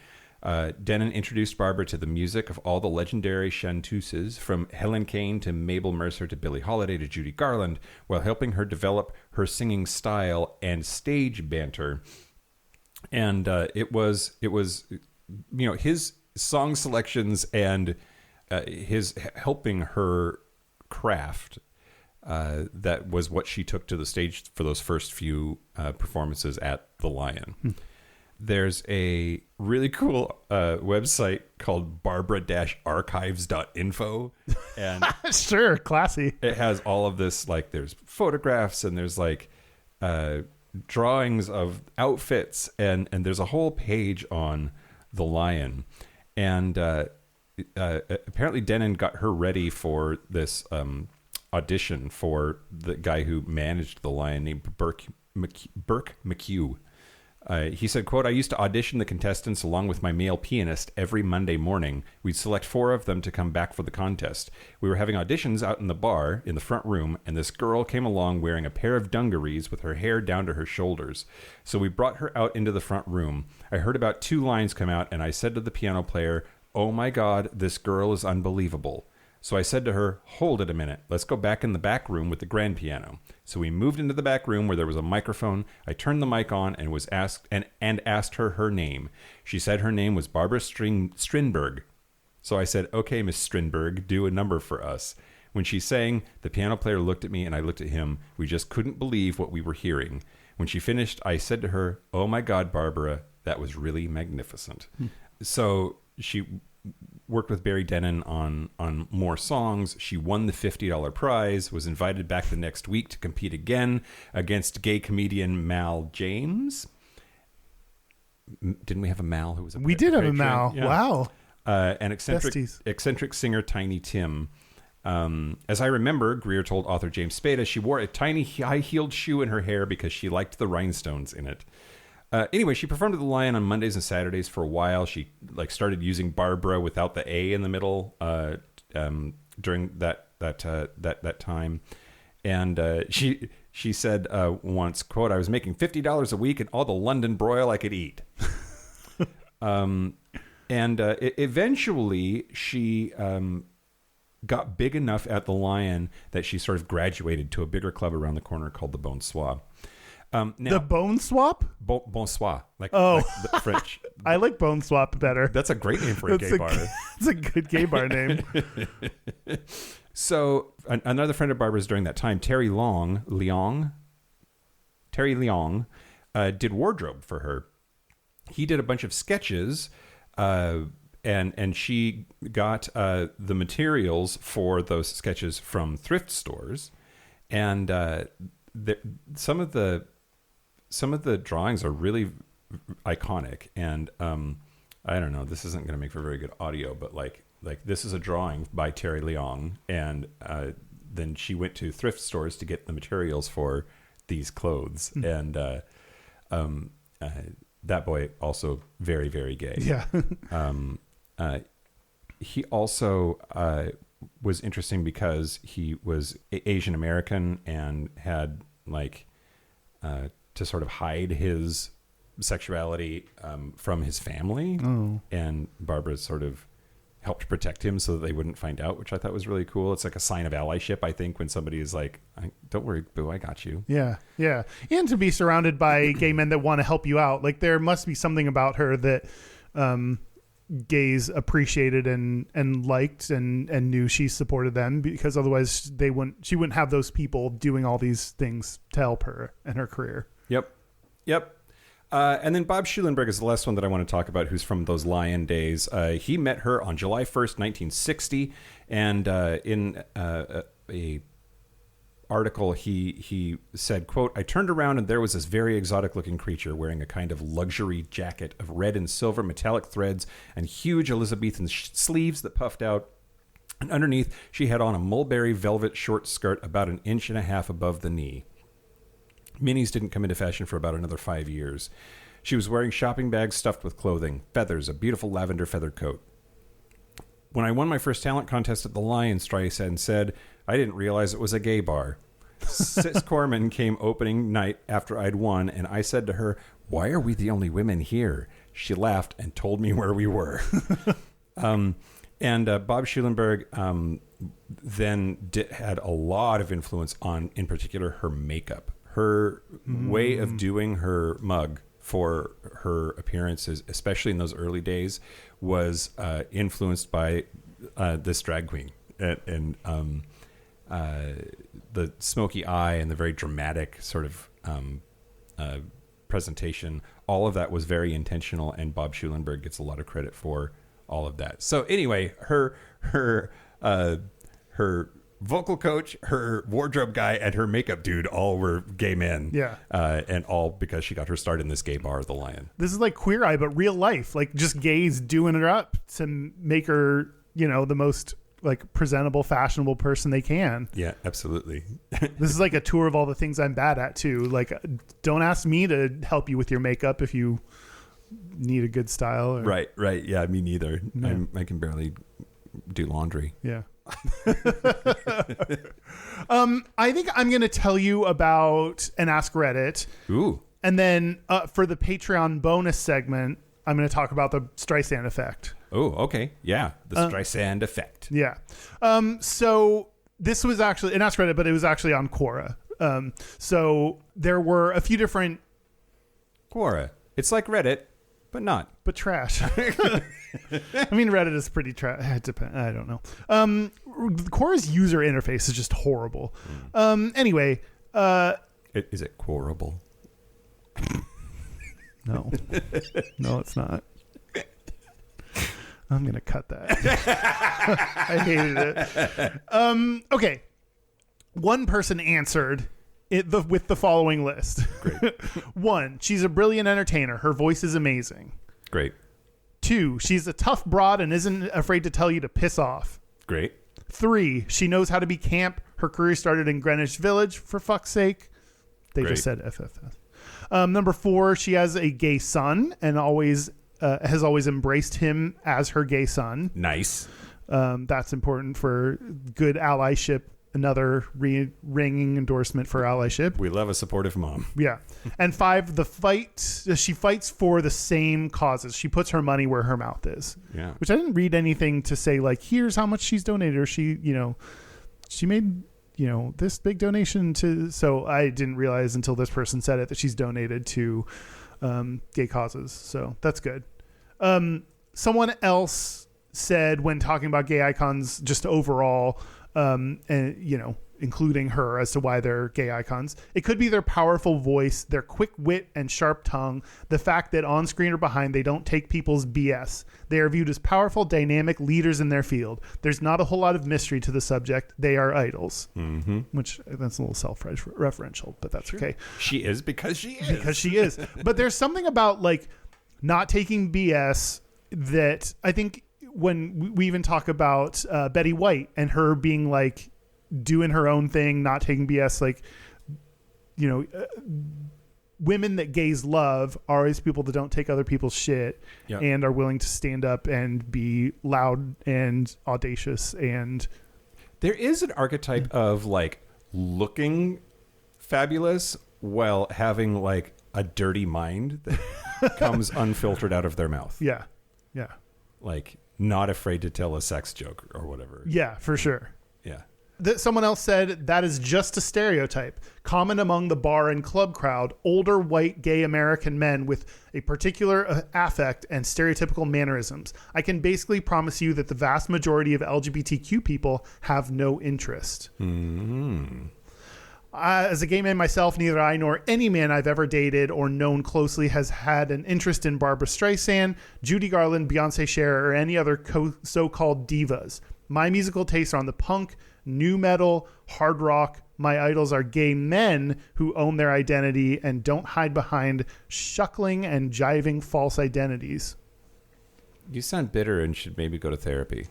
Dennen introduced Barbra to the music of all the legendary chanteuses, from Helen Kane to Mabel Mercer to Billie Holiday to Judy Garland, while helping her develop her singing style and stage banter. And it was his song selections and his helping her craft. That was what she took to the stage for those first few performances at the Lion. There's a really cool website called barbara-archives.info. And sure, classy. It has all of this, there's photographs and there's drawings of outfits and there's a whole page on the Lion. And apparently Dennen got her ready for this audition for the guy who managed the Lion, named Burke McHugh. He said, quote, "I used to audition the contestants along with my male pianist every Monday morning. We'd select 4 of them to come back for the contest. We were having auditions out in the bar in the front room, and this girl came along wearing a pair of dungarees with her hair down to her shoulders. So we brought her out into the front room. I heard about 2 lines come out, and I said to the piano player, 'Oh my God, this girl is unbelievable.' So I said to her, 'Hold it a minute. Let's go back in the back room with the grand piano.' So we moved into the back room where there was a microphone. I turned the mic on and was asked her name. She said her name was Barbra Strindberg. So I said, 'Okay, Miss Strindberg, do a number for us.' When she sang, the piano player looked at me and I looked at him. We just couldn't believe what we were hearing. When she finished, I said to her, 'Oh my God, Barbara, that was really magnificent.'" So she worked with Barry Dennen on more songs. She won the $50 prize, was invited back the next week to compete again against gay comedian Mal James. Didn't we have a Mal who was a We did have a Mal. Yeah. Wow. And eccentric singer Tiny Tim. As I remember, Greer told author James Spada, she wore a tiny high-heeled shoe in her hair because she liked the rhinestones in it. Anyway, she performed at the Lion on Mondays and Saturdays for a while. She started using Barbra without the A in the middle during that time, and she said once, quote, "I was making $50 a week and all the London broil I could eat." Eventually she got big enough at the Lion that she sort of graduated to a bigger club around the corner called the Bonsoir. Now, the Bone Swap? Bonsoir, like the French. I like Bone Swap better. That's a great name for a gay bar. It's a good gay bar name. So another friend of Barbara's during that time, Terry Leong, did wardrobe for her. He did a bunch of sketches, and she got the materials for those sketches from thrift stores, and some of the drawings are really iconic, and I don't know, this isn't going to make for very good audio, but like this is a drawing by Terry Leong, and then she went to thrift stores to get the materials for these clothes, and that boy also very, very gay. Yeah. He also was interesting because he was Asian American and had to sort of hide his sexuality from his family. Oh. And Barbra sort of helped protect him so that they wouldn't find out, which I thought was really cool. It's like a sign of allyship, I think, when somebody is like, don't worry, boo, I got you. Yeah, yeah. And to be surrounded by gay men that want to help you out. Like, there must be something about her that gays appreciated and liked and knew she supported them, because otherwise she wouldn't have those people doing all these things to help her in her career. Yep. And then Bob Schulenberg is the last one that I want to talk about, who's from those Lion days. He met her on July 1st, 1960. And in a article, he said, quote, "I turned around and there was this very exotic looking creature wearing a kind of luxury jacket of red and silver metallic threads and huge Elizabethan sleeves that puffed out. And underneath, she had on a mulberry velvet short skirt about 1.5 inches above the knee. Minis didn't come into fashion for about another 5 years. She was wearing shopping bags stuffed with clothing, feathers, a beautiful lavender feather coat. When I won my first talent contest at the Lion, Streisand said, I didn't realize it was a gay bar. Sis Corman came opening night after I'd won, and I said to her, why are we the only women here? She laughed and told me where we were." And Bob Schulenberg then had a lot of influence on, in particular, her makeup. Her way of doing her mug for her appearances, especially in those early days, was influenced by this drag queen. And the smoky eye and the very dramatic sort of presentation, all of that was very intentional, and Bob Schulenberg gets a lot of credit for all of that. So anyway, her vocal coach, her wardrobe guy, and her makeup dude all were gay men. Yeah. And all because she got her start in this gay bar, the Lion. This is like Queer Eye, but real life. Like, just gays doing her up to make her, the most like presentable, fashionable person they can. Yeah, absolutely. This is like a tour of all the things I'm bad at too. Like, don't ask me to help you with your makeup if you need a good style. Or... Right. Yeah, me neither. Yeah. I can barely do laundry. Yeah. I think I'm going to tell you about an Ask Reddit. Ooh. And then for the Patreon bonus segment, I'm going to talk about the Streisand effect. Oh, okay. Yeah. The Streisand effect. Yeah. So this was actually an Ask Reddit, but it was actually on Quora. So there were a few different... Quora. It's like Reddit, but not. But trash. I mean, Reddit is pretty trash. It depends. I don't know. Quora's user interface is just horrible. Anyway. Is it Quorable? No. No, it's not. I'm going to cut that. I hated it. Okay. One person answered with the following list. Great. 1, she's a brilliant entertainer. Her voice is amazing. Great. 2, she's a tough broad and isn't afraid to tell you to piss off. Great. 3, she knows how to be camp. Her career started in Greenwich Village, for fuck's sake. They Great. just said FFS. Number 4, she has a gay son and has always embraced him as her gay son. Nice. That's important for good allyship. Another ringing endorsement for allyship. We love a supportive mom. Yeah. And 5, she fights for the same causes. She puts her money where her mouth is. Yeah. Which I didn't read anything to say like, here's how much she's donated, or she made, this big donation to, so I didn't realize until this person said it that she's donated to gay causes. So that's good. Someone else said, when talking about gay icons just overall, and including her as to why they're gay icons, it could be their powerful voice, their quick wit and sharp tongue, the fact that on screen or behind they don't take people's BS. They are viewed as powerful, dynamic leaders in their field. There's not a whole lot of mystery to the subject. They are idols. Mm-hmm. Which, that's a little self-referential, but that's okay. She is because she is. Because she is. But there's something about like not taking BS that I think, when we even talk about Betty White and her being like doing her own thing, not taking BS, like, women that gays love are always people that don't take other people's shit. Yep. And are willing to stand up and be loud and audacious. And there is an archetype of like looking fabulous while having like a dirty mind that comes unfiltered out of their mouth. Yeah. Yeah. Like not afraid to tell a sex joke or whatever. Yeah, for sure. Yeah. Someone else said that is just a stereotype common among the bar and club crowd. Older white gay American men with a particular affect and stereotypical mannerisms. I can basically promise you that the vast majority of LGBTQ people have no interest. Mm-hmm. As a gay man myself, neither I nor any man I've ever dated or known closely has had an interest in Barbra Streisand, Judy Garland, Beyonce, Cher, or any other so-called divas. My musical tastes are on the punk, new metal, hard rock. My idols are gay men who own their identity and don't hide behind shuckling and jiving false identities. You sound bitter and should maybe go to therapy.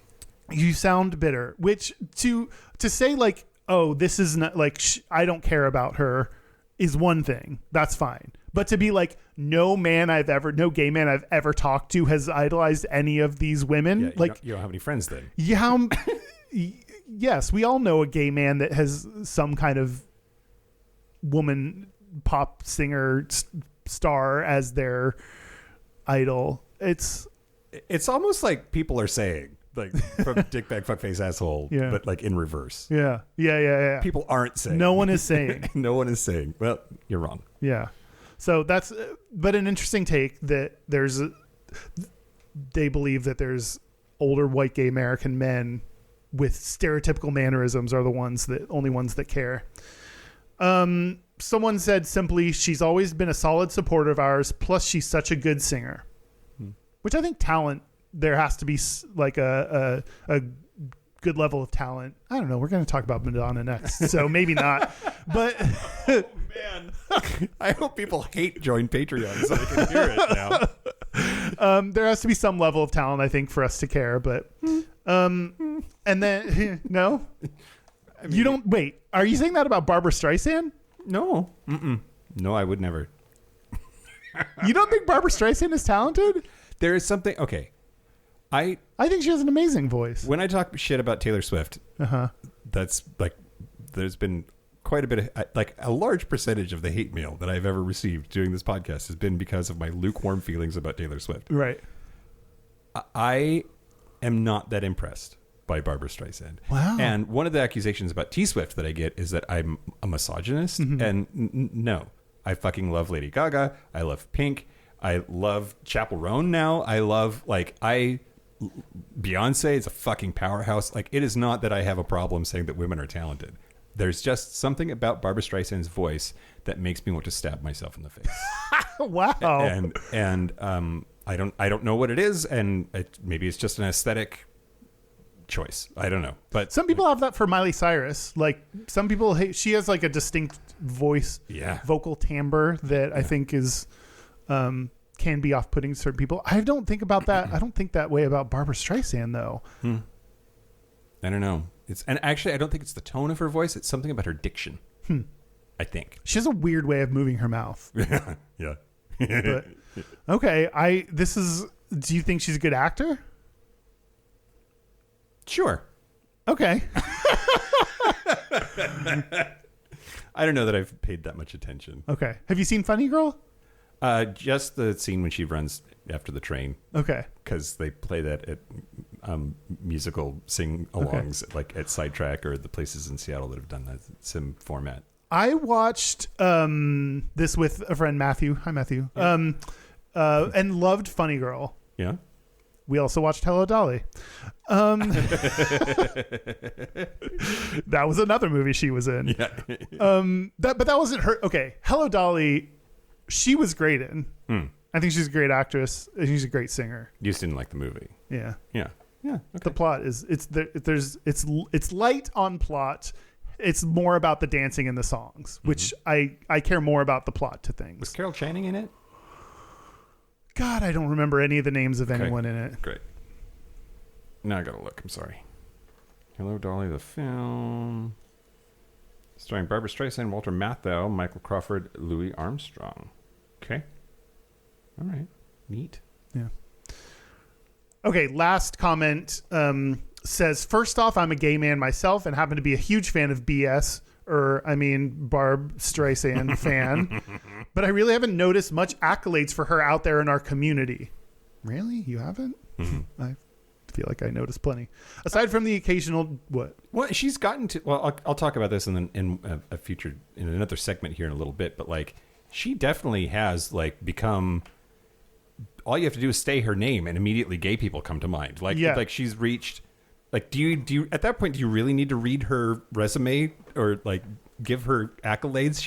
You sound bitter, which to say like, oh, this is not like, I don't care about her is one thing. That's fine. But to be like, no gay man I've ever talked to has idolized any of these women. Yeah, like you don't have any friends then. Yeah. Yes, we all know a gay man that has some kind of woman pop singer star as their idol. It's almost like people are saying, like, from dickbag fuckface asshole, yeah. But like in reverse. Yeah. People aren't saying. No one is saying. No one is saying. Well, you're wrong. Yeah. So that's, but an interesting take that they believe that there's older white gay American men with stereotypical mannerisms are the only ones that care. Someone said simply, she's always been a solid supporter of ours. Plus she's such a good singer, which I think talent, there has to be like a good level of talent. I don't know. We're going to talk about Madonna next, so maybe not, but oh, man, I hope people join Patreon so they can hear it now. There has to be some level of talent, I think, for us to care, but, and then no, I mean, you don't wait. Are you saying that about Barbra Streisand? No, no, I would never. You don't think Barbra Streisand is talented? There is something. Okay. I think she has an amazing voice. When I talk shit about Taylor Swift, that's like, there's been quite a bit of, like, a large percentage of the hate mail that I've ever received doing this podcast has been because of my lukewarm feelings about Taylor Swift. Right. I am not that impressed by Barbra Streisand. Wow. And one of the accusations about T Swift that I get is that I'm a misogynist. And no, I fucking love Lady Gaga. I love Pink. I love Chappell Roan now. I love, Beyonce is a fucking powerhouse. Like, it is not that I have a problem saying that women are talented. There's just something about Barbra Streisand's voice that makes me want to stab myself in the face. Wow. And I don't know what it is, and maybe it's just an aesthetic choice. I don't know. But some people have that for Miley Cyrus. Like, some people hate, she has like a distinct voice, vocal timbre that I think is can be off-putting to certain people. I don't think about that. I don't think that way about Barbra Streisand, though. I don't know. And actually, I don't think it's the tone of her voice. It's something about her diction. I think she has a weird way of moving her mouth. Yeah. But, okay. Do you think she's a good actor? Sure. Okay. I don't know that I've paid that much attention. Okay. Have you seen Funny Girl? Just the scene when she runs after the train. Okay. Because they play that at musical sing-alongs, like at Sidetrack or the places in Seattle that have done that sim format. I watched this with a friend, Matthew. Hi, Matthew. Yeah. And loved Funny Girl. Yeah. We also watched Hello, Dolly. That was another movie she was in. Yeah. But that wasn't her. Okay. Hello, Dolly. She was great in. I think she's a great actress. And she's a great singer. You just didn't like the movie. Yeah. Yeah. Yeah. Okay. The plot is it's light on plot. It's more about the dancing and the songs, which I care more about the plot to things. Was Carol Channing in it? God, I don't remember any of the names of anyone in it. Great. Now I gotta look. I'm sorry. Hello, Dolly, the film. Starring Barbra Streisand, Walter Matthau, Michael Crawford, Louis Armstrong. Okay. All right. Neat. Yeah. Okay, last comment says, first off, I'm a gay man myself and happen to be a huge fan of BS, Barb Streisand fan, but I really haven't noticed much accolades for her out there in our community. Really? You haven't? Mm-hmm. I feel like I noticed plenty. Aside from the occasional, what? Well, she's gotten to, well, I'll talk about this in another segment here in a little bit, but like, she definitely has like become, all you have to do is say her name and immediately gay people come to mind. Like, yeah. Like she's reached, like, do you, at that point, do you really need to read her resume or like give her accolades?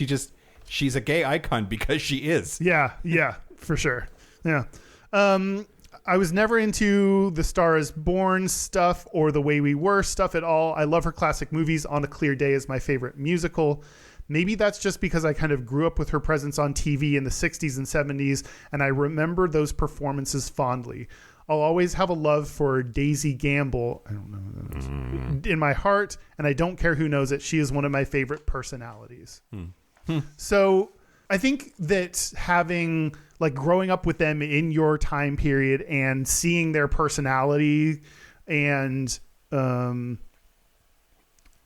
She's a gay icon because she is. Yeah. Yeah, for sure. Yeah. I was never into the Star is Born stuff or The Way We Were stuff at all. I love her classic movies. On a Clear Day is my favorite musical. Maybe that's just because I kind of grew up with her presence on TV in the 60s and 70s, and I remember those performances fondly. I'll always have a love for Daisy Gamble, I don't know who that is, in my heart, and I don't care who knows it. She is one of my favorite personalities. So I think that having, like, growing up with them in your time period and seeing their personality and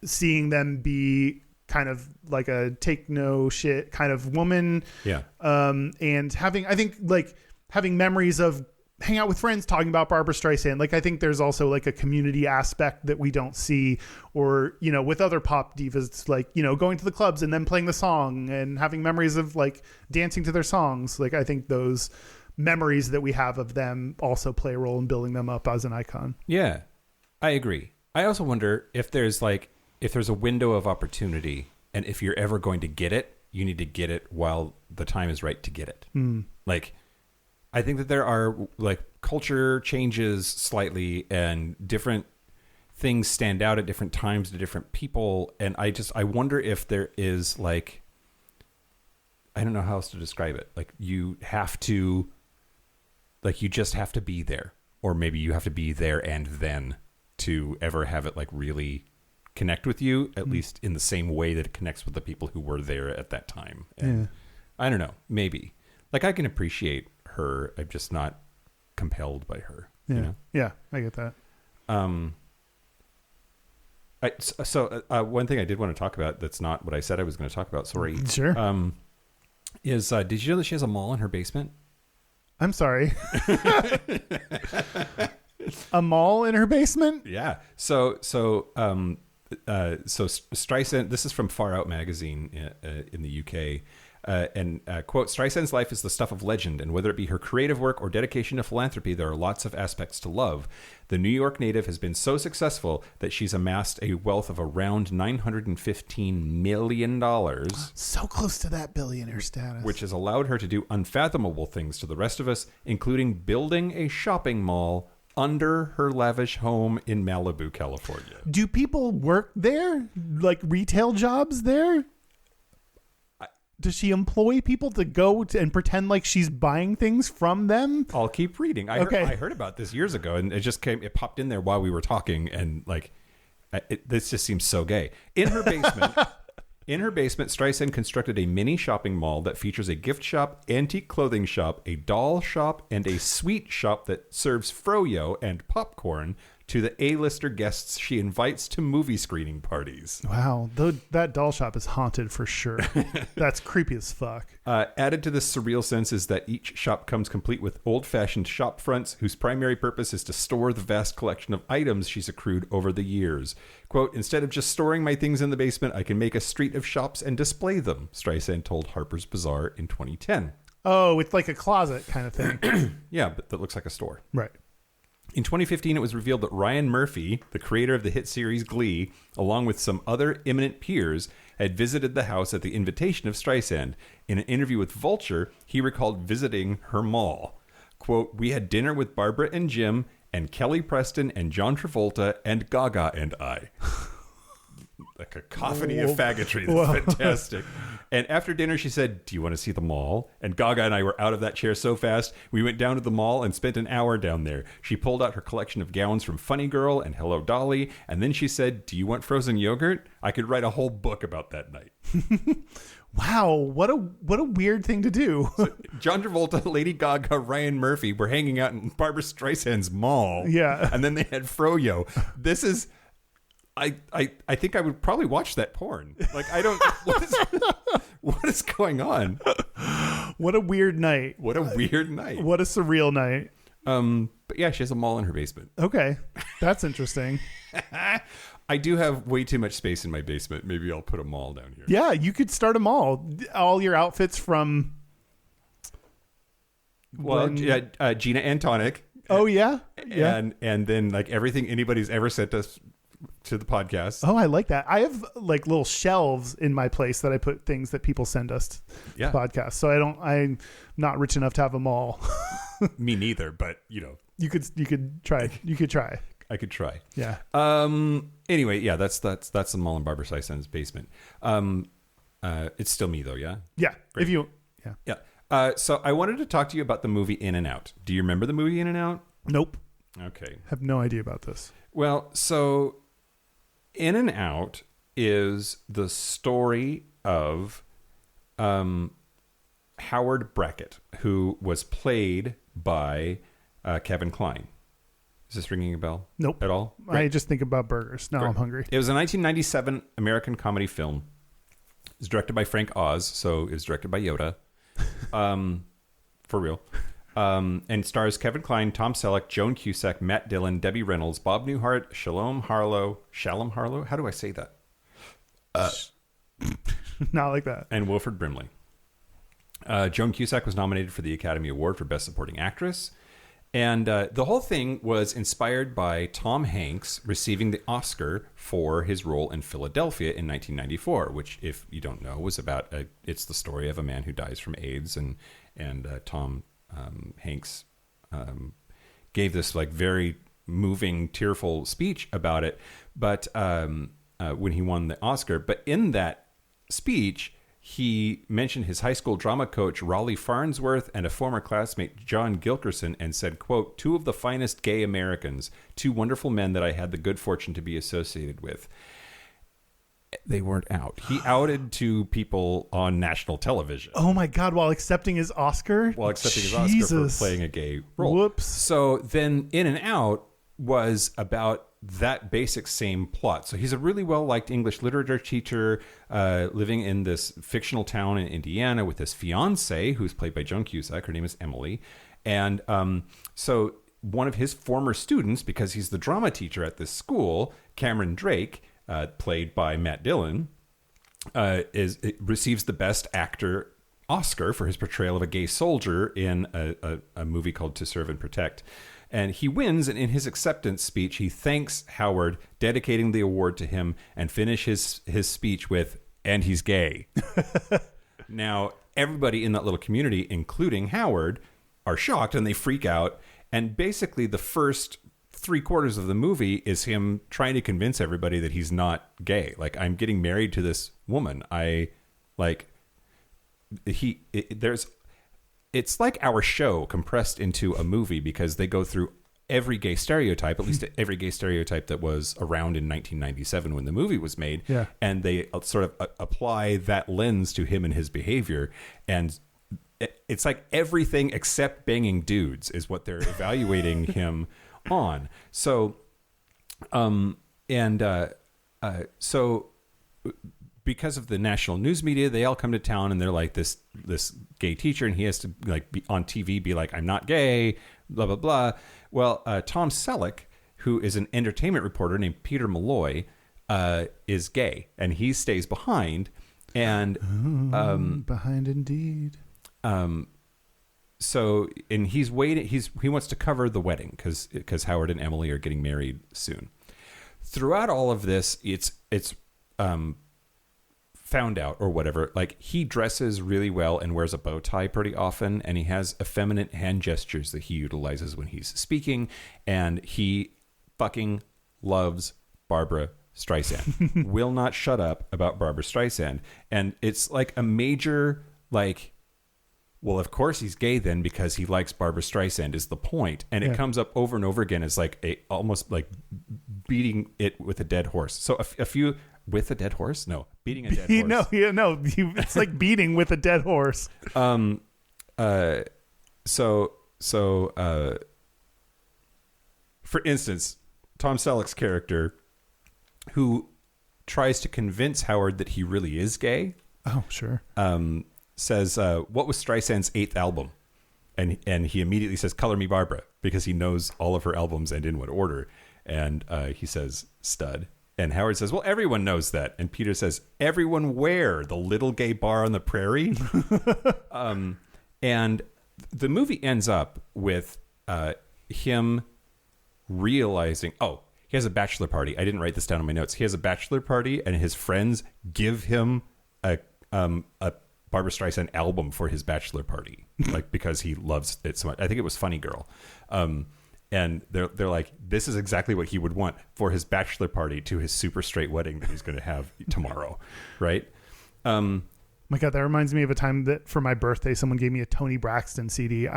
seeing them be kind of like a take no shit kind of woman. Yeah. And having memories of hang out with friends talking about Barbra Streisand. Like, I think there's also like a community aspect that we don't see, or, you know, with other pop divas, like, you know, going to the clubs and then playing the song and having memories of like dancing to their songs. Like, I think those memories that we have of them also play a role in building them up as an icon. Yeah, I agree. I also wonder if there's a window of opportunity, and if you're ever going to get it, you need to get it while the time is right to get it. Like, I think that there are, like, culture changes slightly and different things stand out at different times to different people. And I wonder if there is, like, I don't know how else to describe it. Like, you just have to be there, or maybe you have to be there and then to ever have it like really connect with you, at least in the same way that it connects with the people who were there at that time. And I don't know, maybe, like, I can appreciate her. I'm just not compelled by her. Yeah. You know? Yeah, I get that. One thing I did want to talk about that's not what I said I was going to talk about, sorry. Sure. Is did you know that she has a mall in her basement? I'm sorry. A mall in her basement? Yeah. So Streisand, this is from Far Out magazine in the UK. Quote, Streisand's life is the stuff of legend, and whether it be her creative work or dedication to philanthropy, there are lots of aspects to love. The New York native has been so successful that she's amassed a wealth of around $915 million. So close to that billionaire status. Which has allowed her to do unfathomable things to the rest of us, including building a shopping mall under her lavish home in Malibu, California. Do people work there? Like retail jobs there? Does she employ people to go and pretend like she's buying things from them? I'll keep reading. I heard about this years ago, and it popped in there while we were talking, and like, this just seems so gay. In her basement, Streisand constructed a mini shopping mall that features a gift shop, antique clothing shop, a doll shop, and a sweet shop that serves froyo and popcorn to the A-lister guests she invites to movie screening parties. Wow, that doll shop is haunted for sure. That's creepy as fuck. Added to this surreal sense is that each shop comes complete with old-fashioned shop fronts whose primary purpose is to store the vast collection of items she's accrued over the years. Quote, instead of just storing my things in the basement, I can make a street of shops and display them, Streisand told Harper's Bazaar in 2010. Oh, it's like a closet kind of thing. Yeah, but that looks like a store. Right. In 2015, it was revealed that Ryan Murphy, the creator of the hit series Glee, along with some other eminent peers, had visited the house at the invitation of Streisand. In an interview with Vulture, he recalled visiting her mall. Quote, we had dinner with Barbara and Jim and Kelly Preston and John Travolta and Gaga and I. A cacophony of faggotry. That's fantastic. And after dinner, she said, do you want to see the mall? And Gaga and I were out of that chair so fast, we went down to the mall and spent an hour down there. She pulled out her collection of gowns from Funny Girl and Hello Dolly. And then she said, do you want frozen yogurt? I could write a whole book about that night. Wow, what a weird thing to do. So John Travolta, Lady Gaga, Ryan Murphy were hanging out in Barbra Streisand's mall. Yeah. And then they had froyo. This is... I think I would probably watch that porn. Like, I don't. What is going on? What a weird night. What a weird night. What a surreal night. But yeah, she has a mall in her basement. Okay, that's interesting. I do have way too much space in my basement. Maybe I'll put a mall down here. Yeah, you could start a mall. All your outfits from. Well, Gina Antonic. Oh yeah, and then like everything anybody's ever sent us to the podcast. Oh, I like that. I have like little shelves in my place that I put things that people send us to the podcast. So I'm not rich enough to have them all. Me neither, but you could try. You could try. I could try. Yeah. Anyway, yeah, that's the mall in Barbra Streisand's basement. It's still me though, yeah. Yeah. Great. Yeah. So I wanted to talk to you about the movie In and Out. Do you remember the movie In and Out? Nope. Okay. Have no idea about this. Well, so In and Out is the story of Howard Brackett, who was played by Kevin Kline. Is this ringing a bell? Nope. At all? Right. I just think about burgers. Now I'm hungry. It was a 1997 American comedy film. It was directed by Frank Oz, so it was directed by Yoda. For real. And stars Kevin Kline, Tom Selleck, Joan Cusack, Matt Dillon, Debbie Reynolds, Bob Newhart, Shalom Harlow. How do I say that? Not like that. And Wilford Brimley. Joan Cusack was nominated for the Academy Award for Best Supporting Actress. And the whole thing was inspired by Tom Hanks receiving the Oscar for his role in Philadelphia in 1994, which, if you don't know, was about it's the story of a man who dies from AIDS, and Tom Hanks gave this like very moving, tearful speech about it. But when he won the Oscar, but in that speech, he mentioned his high school drama coach, Raleigh Farnsworth, and a former classmate, John Gilkerson, and said, quote, "Two of the finest gay Americans, two wonderful men that I had the good fortune to be associated with." They weren't out. He outed to people on national television. Oh my God, while accepting his Oscar? Oscar for playing a gay role. Whoops. So then In and Out was about that basic same plot. So he's a really well-liked English literature teacher living in this fictional town in Indiana with his fiancée, who's played by Joan Cusack. Her name is Emily. And so one of his former students, because he's the drama teacher at this school, Cameron Drake, played by Matt Dillon, receives the Best Actor Oscar for his portrayal of a gay soldier in a movie called To Serve and Protect. And he wins, and in his acceptance speech, he thanks Howard, dedicating the award to him, and finishes his speech with, "And he's gay." Now, everybody in that little community, including Howard, are shocked, and they freak out. And basically, the first 3/4 of the movie is him trying to convince everybody that he's not gay. Like, I'm getting married to this woman. It's like our show compressed into a movie, because they go through every gay stereotype, at least every gay stereotype that was around in 1997 when the movie was made. Yeah. And they sort of apply that lens to him and his behavior. And it's like everything except banging dudes is what they're evaluating him on. So, so because of the national news media, they all come to town, and they're like this gay teacher, and he has to like be on TV, be like, "I'm not gay," blah blah blah. Well, Tom Selleck, who is an entertainment reporter named Peter Malloy, is gay, and he stays behind, and behind indeed. So, and he's waiting. He wants to cover the wedding because Howard and Emily are getting married soon. Throughout all of this, it's found out or whatever, like, he dresses really well and wears a bow tie pretty often, and he has effeminate hand gestures that he utilizes when he's speaking, and he fucking loves Barbra Streisand. Will not shut up about Barbra Streisand. And it's like a major, like, well, of course he's gay then because he likes Barbra Streisand is the point. And it comes up over and over again as like almost like beating it with a dead horse. So a few with a dead horse? No, beating a dead horse. It's like beating with a dead horse. For instance, Tom Selleck's character who tries to convince Howard that he really is gay. Oh, sure. Says, what was Streisand's 8th album? And he immediately says, Color Me Barbra, because he knows all of her albums and in what order. And he says, Stud. And Howard says, well, everyone knows that. And Peter says, everyone where? The little gay bar on the prairie? And the movie ends up with him realizing, he has a bachelor party. I didn't write this down in my notes. He has a bachelor party, and his friends give him a Barbra Streisand album for his bachelor party, like because he loves it so much. I think it was Funny Girl, and they're like, this is exactly what he would want for his bachelor party to his super straight wedding that he's going to have tomorrow, right? My God, that reminds me of a time that for my birthday, someone gave me a Tony Braxton CD.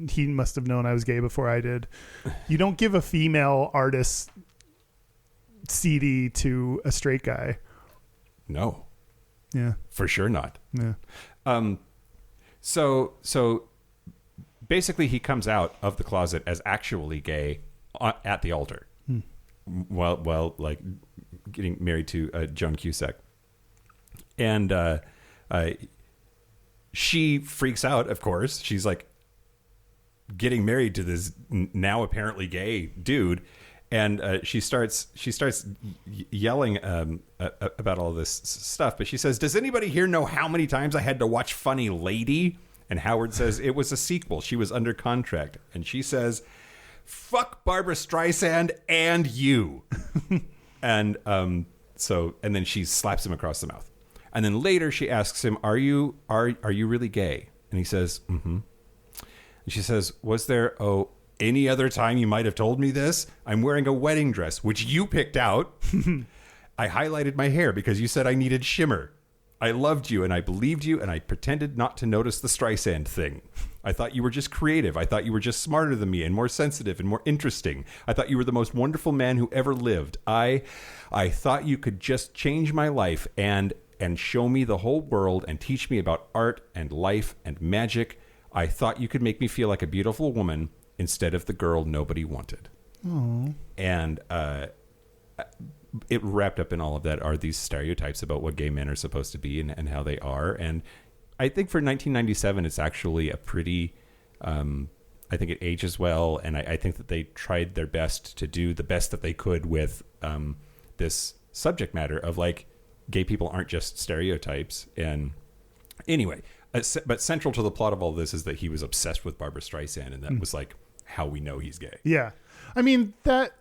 He must have known I was gay before I did. You don't give a female artist CD to a straight guy. No. Yeah. For sure not. Yeah. So basically he comes out of the closet as actually gay at the altar. While like getting married to Joan Cusack. And she freaks out, of course. She's like getting married to this now apparently gay dude, and she starts yelling about all this stuff. But she says, "Does anybody here know how many times I had to watch Funny Lady?" And Howard says it was a sequel. She was under contract, and she says, "Fuck Barbra Streisand and you." And then she slaps him across the mouth. And then later she asks him, are you really gay? And he says, mm-hmm. And she says, was there any other time you might have told me this? I'm wearing a wedding dress, which you picked out. I highlighted my hair because you said I needed shimmer. I loved you and I believed you and I pretended not to notice the Streisand thing. I thought you were just creative. I thought you were just smarter than me and more sensitive and more interesting. I thought you were the most wonderful man who ever lived. I thought you could just change my life and show me the whole world and teach me about art and life and magic. I thought you could make me feel like a beautiful woman instead of the girl nobody wanted. Aww. And it wrapped up in all of that are these stereotypes about what gay men are supposed to be and how they are. And I think for 1997, it's actually a pretty, I think it ages well. And I think that they tried their best to do the best that they could with this subject matter of like, gay people aren't just stereotypes. And anyway, but central to the plot of all this is that he was obsessed with Barbra Streisand, and that was like how we know he's gay. Yeah. I mean, that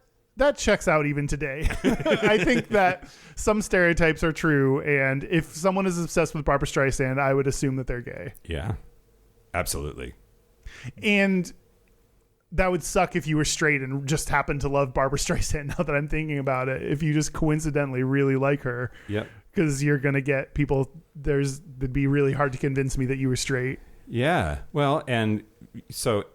checks out even today. I think that some stereotypes are true, and if someone is obsessed with Barbra Streisand, I would assume that they're gay. Yeah, absolutely. And that would suck if you were straight and just happened to love Barbra Streisand. Now that I'm thinking about it, if you just coincidentally really like her, yep, because you're gonna get people. It'd be really hard to convince me that you were straight. Yeah, well, and so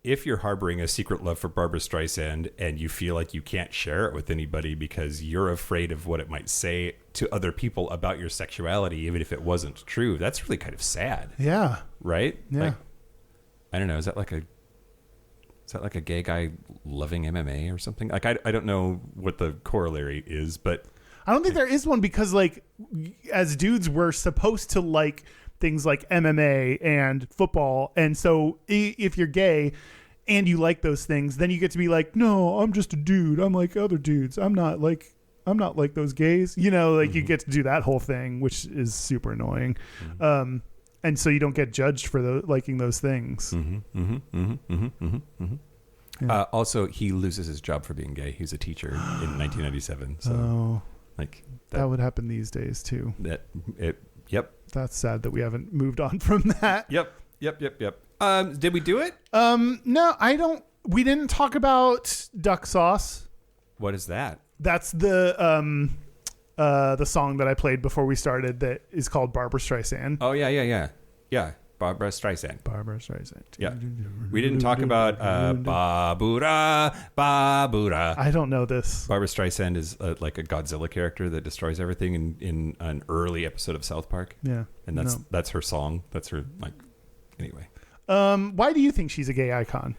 if you're harboring a secret love for Barbra Streisand and you feel like you can't share it with anybody because you're afraid of what it might say to other people about your sexuality, even if it wasn't true, that's really kind of sad. Yeah. Right? Yeah. Like, I don't know. Is that like a gay guy loving MMA or something? Like, I don't know what the corollary is, but I don't think there is one, because like as dudes, we're supposed to like things like MMA and football. And so if you're gay and you like those things, then you get to be like, no, I'm just a dude. I'm like other dudes. I'm not like those gays, like you get to do that whole thing, which is super annoying. Mm-hmm. And so you don't get judged for liking those things. Yeah. Also, he loses his job for being gay. He was a teacher in 1997. So like that would happen these days too. Yep. That's sad that we haven't moved on from that. Yep. Did we do it? No, I don't. We didn't talk about duck sauce. What is that? That's the song that I played before we started that is called Barbra Streisand. Oh yeah. Barbra Streisand. Yeah. We didn't talk about Babura. I don't know this. Barbra Streisand is like a Godzilla character that destroys everything in an early episode of South Park. Yeah. And that's her song. That's her, like, anyway. Why do you think she's a gay icon?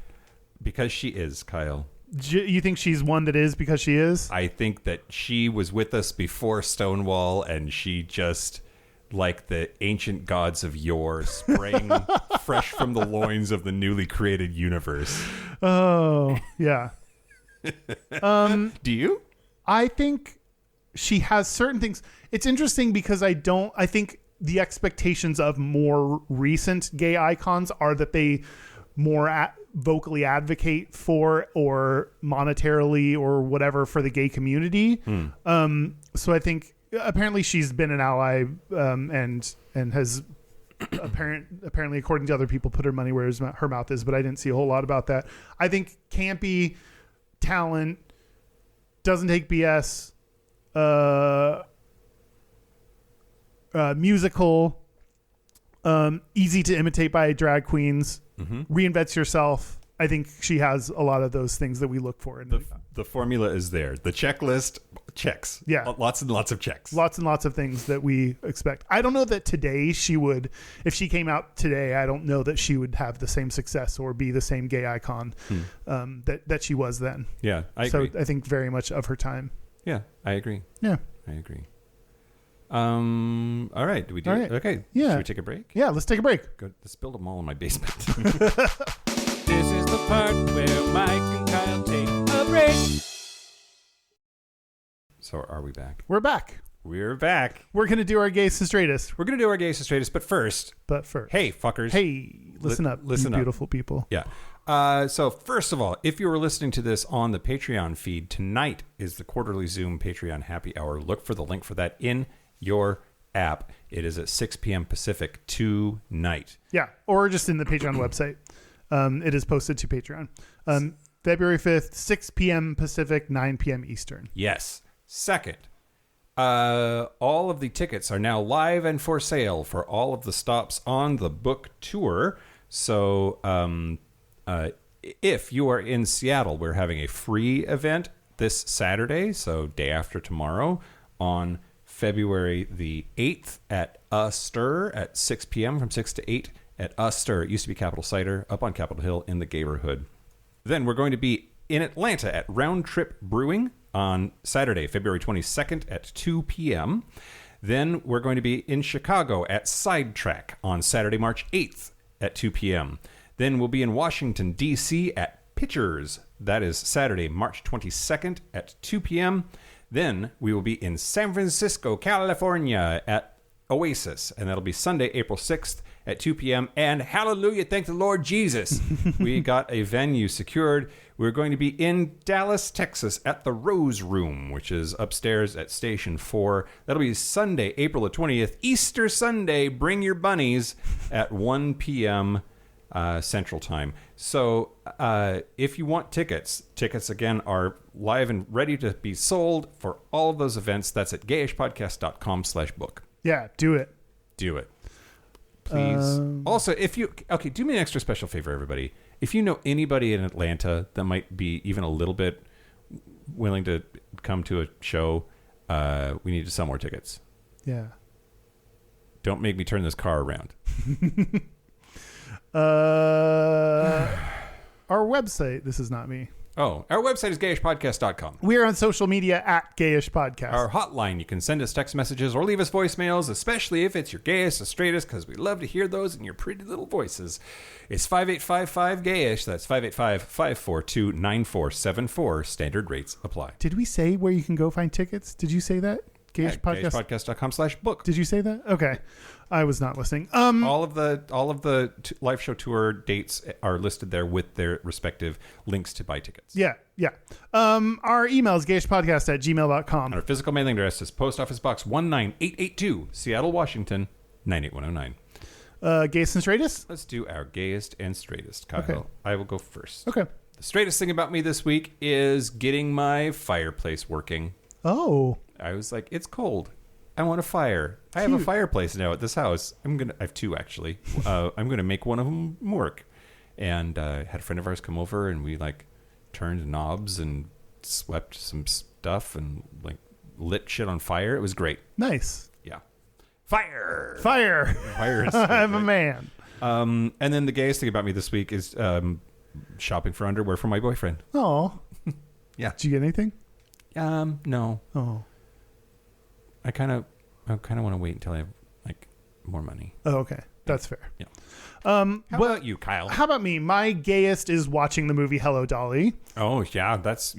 Because she is, Kyle. You think she's one that is because she is? I think that she was with us before Stonewall, and she just, like the ancient gods of yore, sprang fresh from the loins of the newly created universe. Oh, yeah. Do you? I think she has certain things. It's interesting because I think the expectations of more recent gay icons are that they more vocally advocate for or monetarily or whatever for the gay community. So I think apparently she's been an ally and has apparently, according to other people, put her money where her mouth is, but I didn't see a whole lot about that. I think campy talent, doesn't take BS, musical, easy to imitate by drag queens, reinvents yourself. I think she has a lot of those things that we look for. The formula is there. The checklist checks. Yeah. Lots and lots of checks. Lots and lots of things that we expect. I don't know that today she would, if she came out today, I don't know that she would have the same success or be the same gay icon that she was then. Yeah, I agree. So I think very much of her time. Yeah, I agree. Yeah. I agree. All right. Do we do All right. Okay. Yeah. Should we take a break? Yeah, let's take a break. Good. I spilled them all in my basement. This is the part where Mike and Kyle take a break. So are we back? We're back. We're back. We're going to do our Gayest and Straightest. We're going to do our Gayest and Straightest, but first, hey, fuckers. Hey, listen up, listen you up. beautiful people. Yeah. So first of all, if you were listening to this on the Patreon feed, tonight is the quarterly Zoom Patreon happy hour. Look for the link for that in your app. It is at 6 p.m. Pacific tonight. Yeah, or just in the Patreon website. It is posted to Patreon. February 5th, 6 p.m. Pacific, 9 p.m. Eastern. Yes. Second, all of the tickets are now live and for sale for all of the stops on the book tour. So if you are in Seattle, we're having a free event this Saturday, so day after tomorrow, on February the 8th at Stir at 6 p.m. from 6 to 8 at Stir. It used to be Capitol Cider up on Capitol Hill in the Gayborhood. Then we're going to be in Atlanta at Round Trip Brewing on Saturday, February 22nd at 2 p.m. Then we're going to be in Chicago at Sidetrack on Saturday, March 8th at 2 p.m. Then we'll be in Washington, D.C. at Pitchers. That is Saturday, March 22nd at 2 p.m. Then we will be in San Francisco, California at Oasis, and that'll be Sunday, April 6th at 2 p.m. And hallelujah, thank the Lord Jesus, we got a venue secured. We're going to be in Dallas, Texas at the Rose Room, which is upstairs at Station 4. That'll be Sunday, April the 20th, Easter Sunday. Bring your bunnies at 1 p.m. Central Time. So if you want tickets again are live and ready to be sold for all of those events. That's at gayishpodcast.com/book. Yeah, do it. Do it. Please. Also, do me an extra special favor, everybody. If you know anybody in Atlanta that might be even a little bit willing to come to a show, we need to sell more tickets. Yeah. Don't make me turn this car around. Our website, this is not me. Oh, our website is gayishpodcast.com. We are on social media at Gayish Podcast. Our hotline, you can send us text messages or leave us voicemails, especially if it's your gayest or straightest, because we love to hear those in your pretty little voices. It's 5855-GAYISH. That's 585-542-9474. Standard rates apply. Did we say where you can go find tickets? Did you say that? Gayish Podcast? Gayishpodcast.com/book. Did you say that? Okay. I was not listening. All of the live show tour dates are listed there with their respective links to buy tickets. Yeah. Our email is gayishpodcast@gmail.com. Our physical mailing address is Post Office Box 19882, Seattle, Washington, 98109. Gayest and Straightest? Let's do our Gayest and Straightest. Kyle, Okay. I will go first. Okay. The straightest thing about me this week is getting my fireplace working. Oh. I was like, it's cold. I want a fire. I have a fireplace now at this house. I have two actually. I'm gonna make one of them work. And had a friend of ours come over, and we turned knobs and swept some stuff and lit shit on fire. It was great. Nice. Yeah. Fire. Fire is I'm a man. And then the gayest thing about me this week is shopping for underwear for my boyfriend. Oh. Yeah. Did you get anything? No. Oh. I kind of want to wait until I have like more money. Oh, okay. That's fair. Yeah. How about you, Kyle? How about me? My gayest is watching the movie Hello, Dolly. Oh, yeah. That's...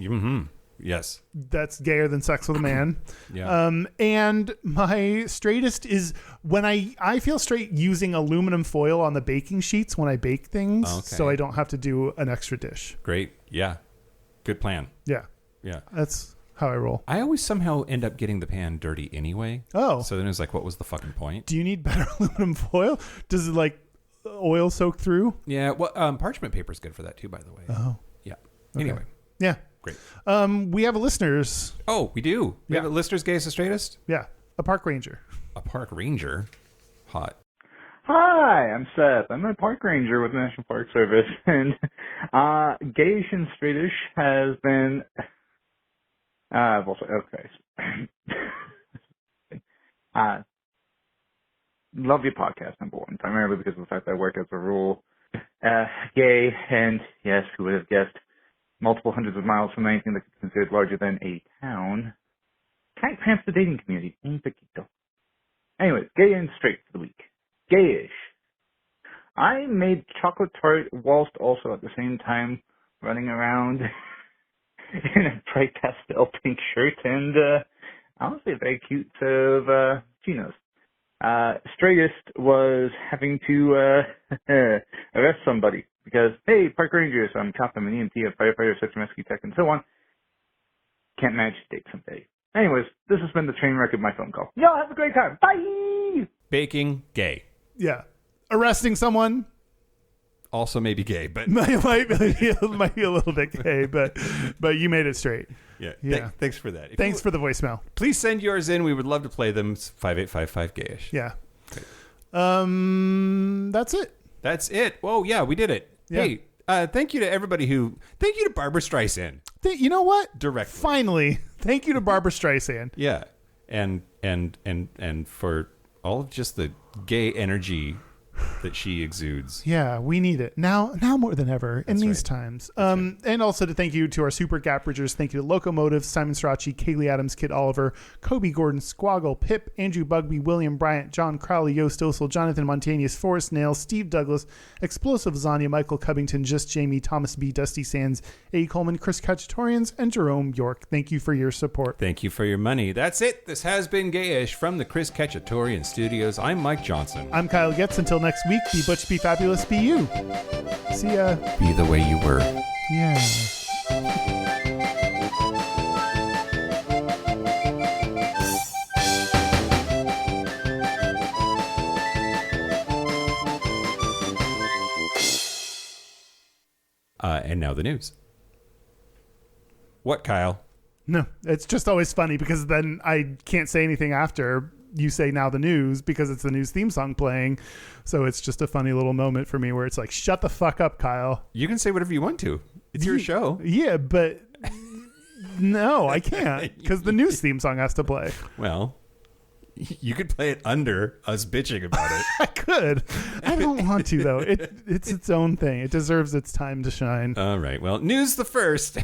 Yes. That's gayer than sex with a man. Yeah. And my straightest is when I feel straight using aluminum foil on the baking sheets when I bake things, so I don't have to do an extra dish. Great. Yeah. Good plan. Yeah. Yeah. That's how I roll. I always somehow end up getting the pan dirty anyway. Oh. So then it's like, what was the fucking point? Do you need better aluminum foil? Does it like oil soak through? Yeah. Well, parchment paper is good for that too, by the way. Oh. Yeah. Okay. Anyway. Yeah. Great. We have a listeners. Oh, we do. We have a listeners Gayest Straightest? Yeah. A park ranger. A park ranger? Hot. Hi, I'm Seth. I'm a park ranger with the National Park Service, and Gayish and Straightish has been. I've also love your podcast, number one, primarily because of the fact that I work as a rural gay, and yes, who would have guessed, multiple hundreds of miles from anything that could be considered larger than a town. Can't cramp the dating community. Un poquito. Anyways, gay and straight for the week. Gayish. I made chocolate tart whilst also at the same time running around in a bright pastel pink shirt and honestly a very cute set of chinos. Straightest was having to arrest somebody because, hey, park rangers, I'm cop, I'm an EMT, a firefighter, search and rescue tech, and so on. Can't manage to date someday. Anyways, this has been the train wreck of my phone call. Y'all have a great time. Bye! Baking, gay. Yeah. Arresting someone. Also maybe gay, but... might be a little bit gay, but you made it straight. Yeah. Thanks for that. Thanks for the voicemail. Please send yours in. We would love to play them. It's 5855 Gayish. Yeah. Okay. That's it. That's it. Whoa, yeah, we did it. Yeah. Hey, thank you to everybody thank you to Barbra Streisand. You know what? Directly. Finally. Thank you to Barbra Streisand. Yeah. And for all of just the gay energy that she exudes. Yeah, we need it now more than ever in these times. Right. And also to thank you to our super gap bridgers. Thank you to Locomotive, Simon Strachey, Kaylee Adams, Kit Oliver, Kobe Gordon, Squoggle, Pip, Andrew Bugby, William Bryant, John Crowley, Yost Osel, Jonathan Montanius, Forrest Nail, Steve Douglas, Explosive Zanya, Michael Covington, Just Jamie, Thomas B, Dusty Sands, A. Coleman, Chris Cacciatorians, and Jerome York. Thank you for your support. Thank you for your money. That's it. This has been Gayish from the Chris Cacciatorian Studios. I'm Mike Johnson. I'm Kyle Getz. Until next week, be butch, be fabulous, be you. See ya. Be the way you were. Yeah. And now the news. What, Kyle? No, it's just always funny because then I can't say anything after you say now the news because it's the news theme song playing. So it's just a funny little moment for me where it's like, shut the fuck up, Kyle. You can say whatever you want to. It's your show. Yeah, but no, I can't because the news theme song has to play. Well, you could play it under us bitching about it. I could. I don't want to, though. It's its own thing. It deserves its time to shine. All right. Well, news the first.